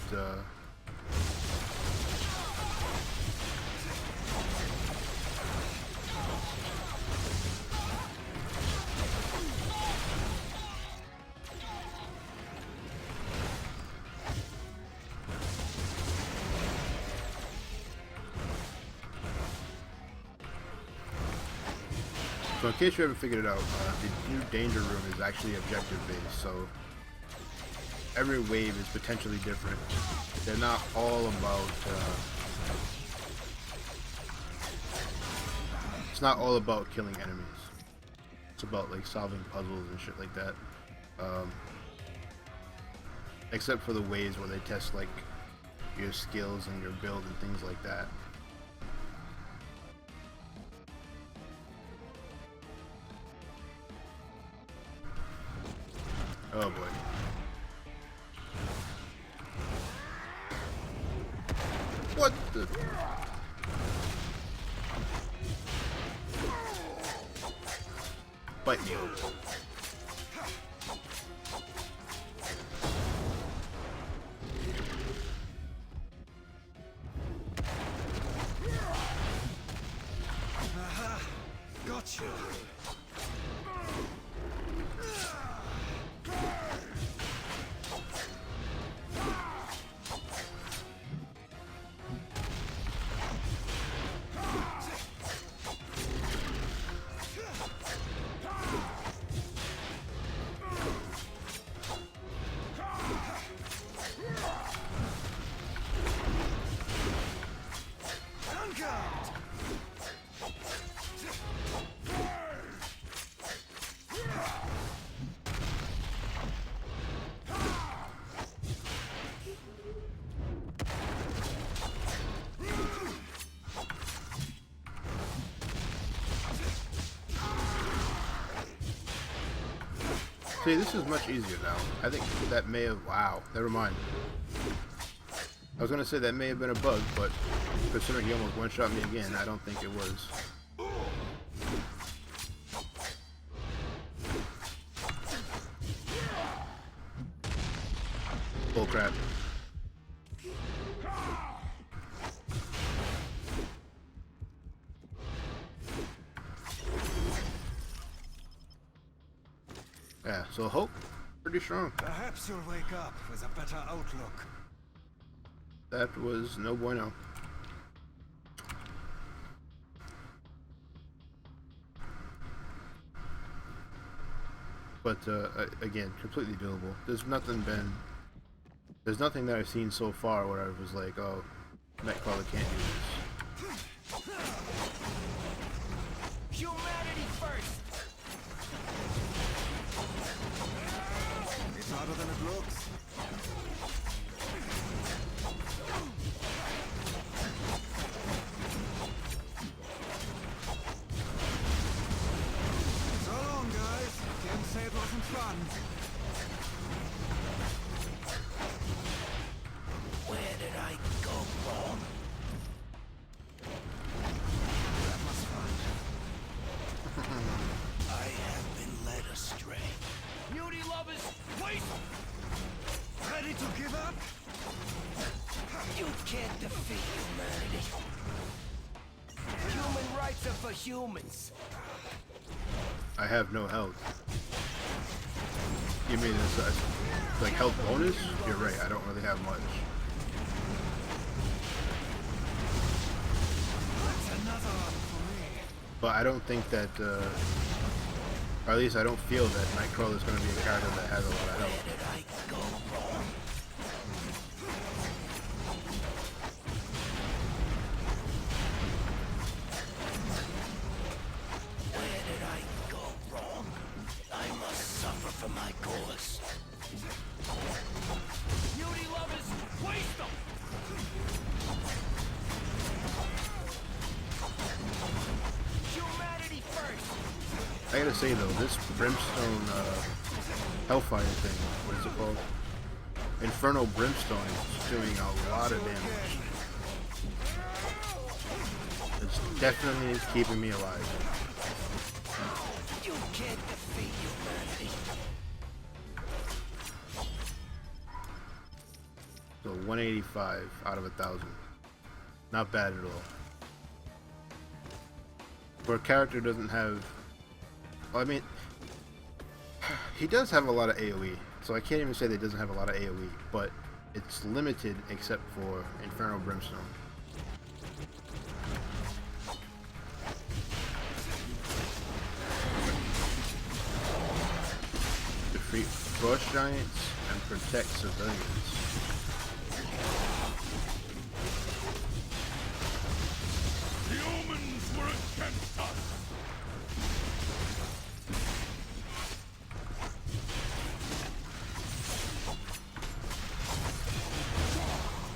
so in case you haven't figured it out, the new danger room is actually objective based, so every wave is potentially different. They're not all about it's not all about killing enemies. It's about like solving puzzles and shit like that. Except for the waves where they test like your skills and your build and things like that. Oh boy. What the? Bite me. Aha! Got you! See, this is much easier now. I think that may have... Wow, never mind. I was gonna say that may have been a bug, but considering he almost one-shot me again, I don't think it was. Bull crap. Yeah, so hope, pretty strong. Perhaps you'll wake up with a better outlook. That was no bueno. But again, completely doable. There's nothing that I've seen so far where I was like, oh, Nightcrawler can't do this. run. Where did I go wrong? That must find. I have been led astray. Beauty lovers, wait! Ready to give up? You can't defeat humanity. Human rights are for humans. I have no health. You mean it's like health bonus? You're right, I don't really have much. That's another one for me. But I don't think that, or at least I don't feel that Nightcrawler is going to be a character that has a lot of health. Where did I go wrong? Where did I go wrong? I must suffer for my cause. Beauty lovers, waste them! Humanity first! I gotta say though, this Brimstone, Hellfire thing, what is it called? Infernal Brimstone is doing a lot of damage. It's definitely keeping me alive. You can't defeat humanity. So 185 out of 1,000. Not bad at all. For a character who doesn't have... Well, I mean... He does have a lot of AoE, so I can't even say that he doesn't have a lot of AoE, but it's limited except for Infernal Brimstone. Defeat Frost Giants and protect civilians. Humans were against us!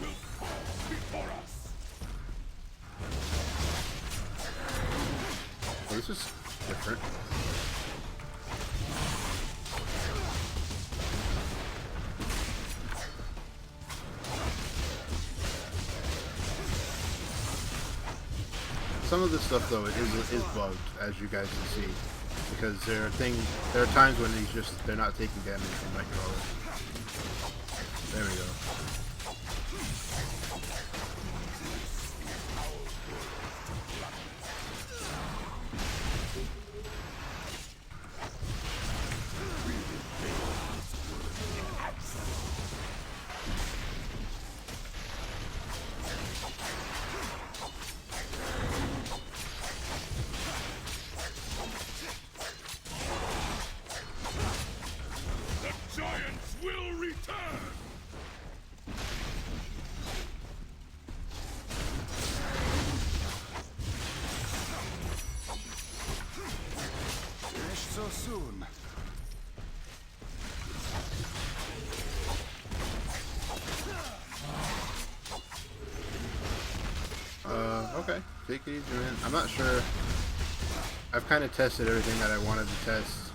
Will fall before us! Well, this is different. Some of this stuff though is bugged, as you guys can see, because there are times when they're not taking damage from Nightcrawler. There we go. The giants will return! Finished so soon. Okay. Take it easy, man. I'm not sure. I've kind of tested everything that I wanted to test.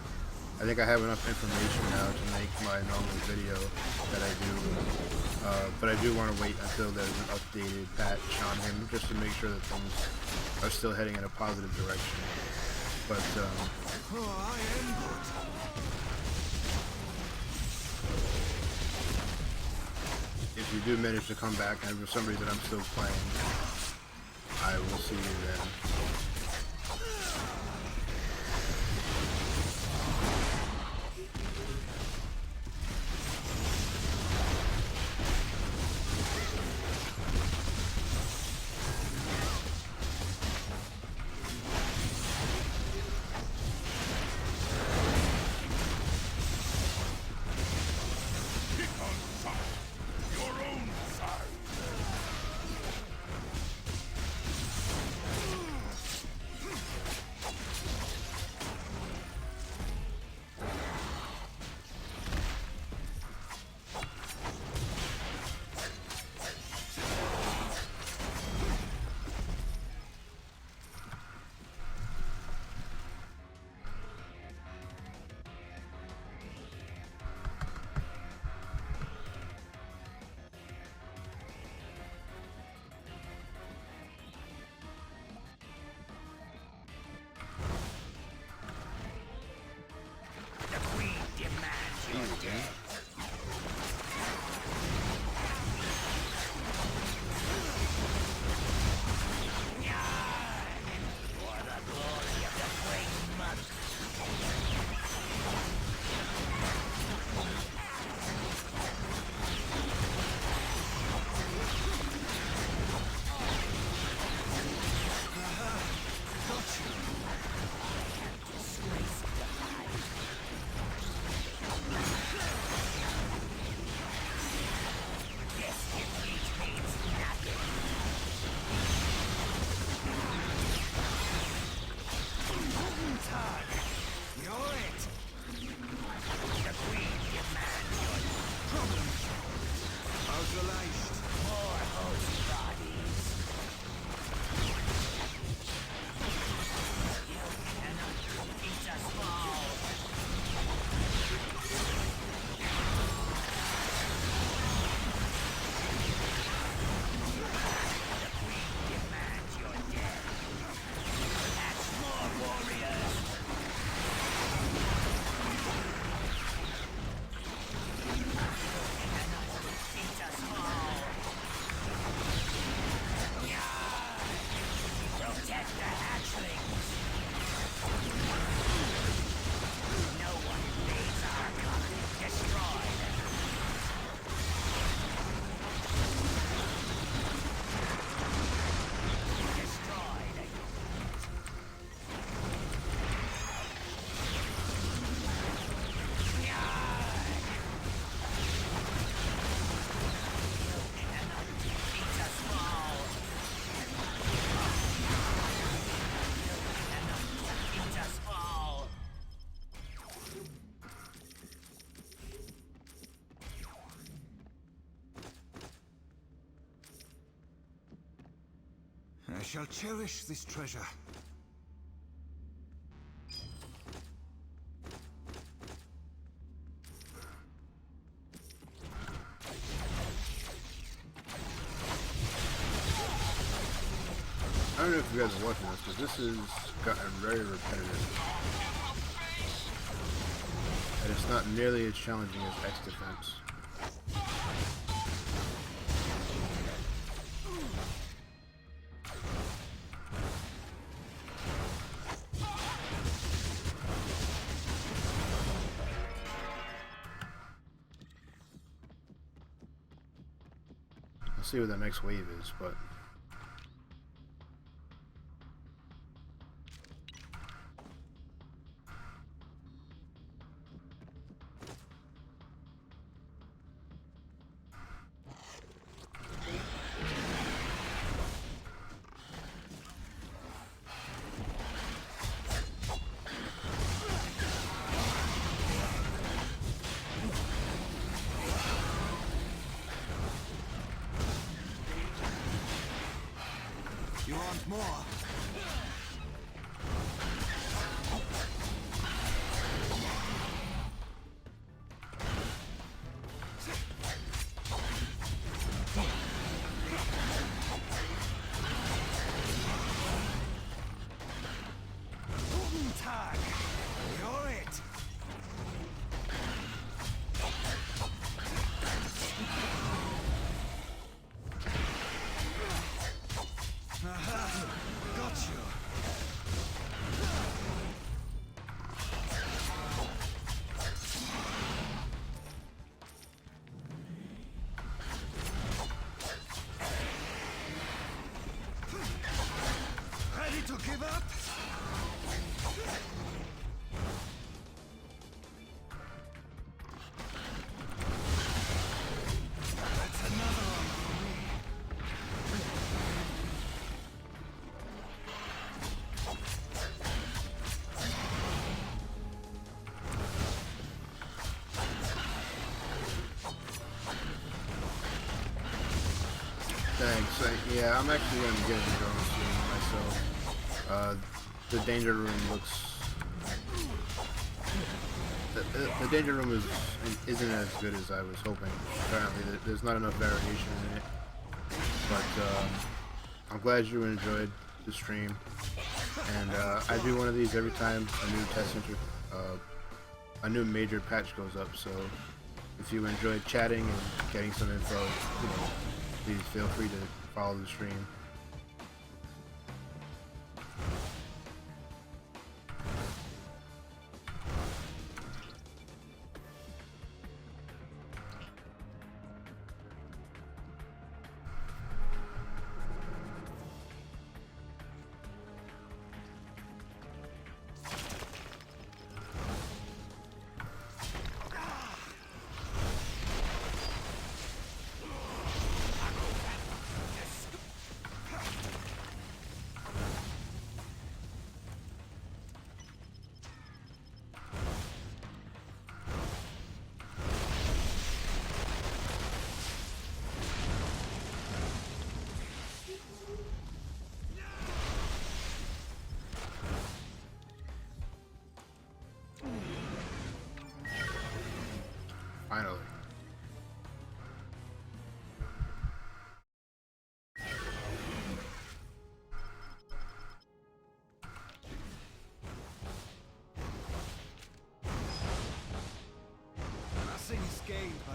I think I have enough information now to make my normal video that I do. But I do want to wait until there's an updated patch on him just to make sure that things are still heading in a positive direction. But, Oh, I am good. if you do manage to come back and for some reason I'm still playing, I will see you then. Pick on side! Your own side! tag! You're it! The Queen demands your Problem ausgelöscht. more host bodies. You cannot defeat us all. The Queen demands your death. That's more warriors. Defeat us all. Protect the hatchlings. No one invades our colony. Destroy them. Destroy the cannot defeat us all. Cannot defeat us all. I shall cherish this treasure. I don't know if you guys are watching this, but this has gotten very repetitive. And it's not nearly as challenging as X Defense. Let's see what the next wave is, but You want more? Tag! You're it! Aha! Got you! Ready to give up? That's another one for me. thanks. Yeah, I'm actually going to be getting drone soon myself. The danger room looks. The danger room isn't as good as I was hoping. Apparently, there's not enough variation in it. But I'm glad you enjoyed the stream, and I do one of these every time a new a new major patch goes up. So if you enjoyed chatting and getting some info, please feel free to follow the stream.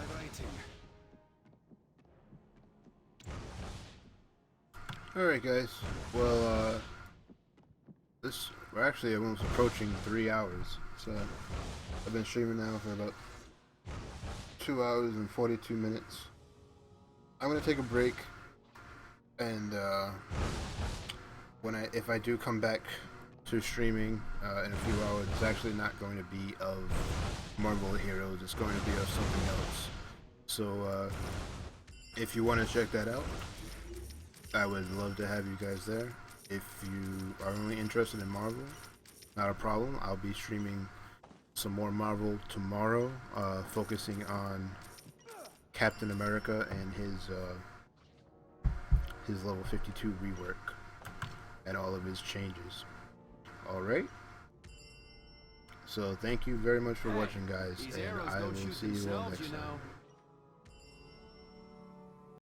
Vibrating. Alright guys, well we're actually almost approaching 3 hours. So I've been streaming now for about 2 hours and 42 minutes. I'm gonna take a break, and if I do come back to streaming in a few hours, it's actually not going to be of Marvel Heroes, it's going to be of something else. So if you want to check that out, I would love to have you guys there. If you are only interested in Marvel, not a problem. I'll be streaming some more Marvel tomorrow, focusing on Captain America and his level 52 rework and all of his changes. Alright? So thank you very much for watching, guys, These and arrows I don't will shoot see you all themselves, next you time. know.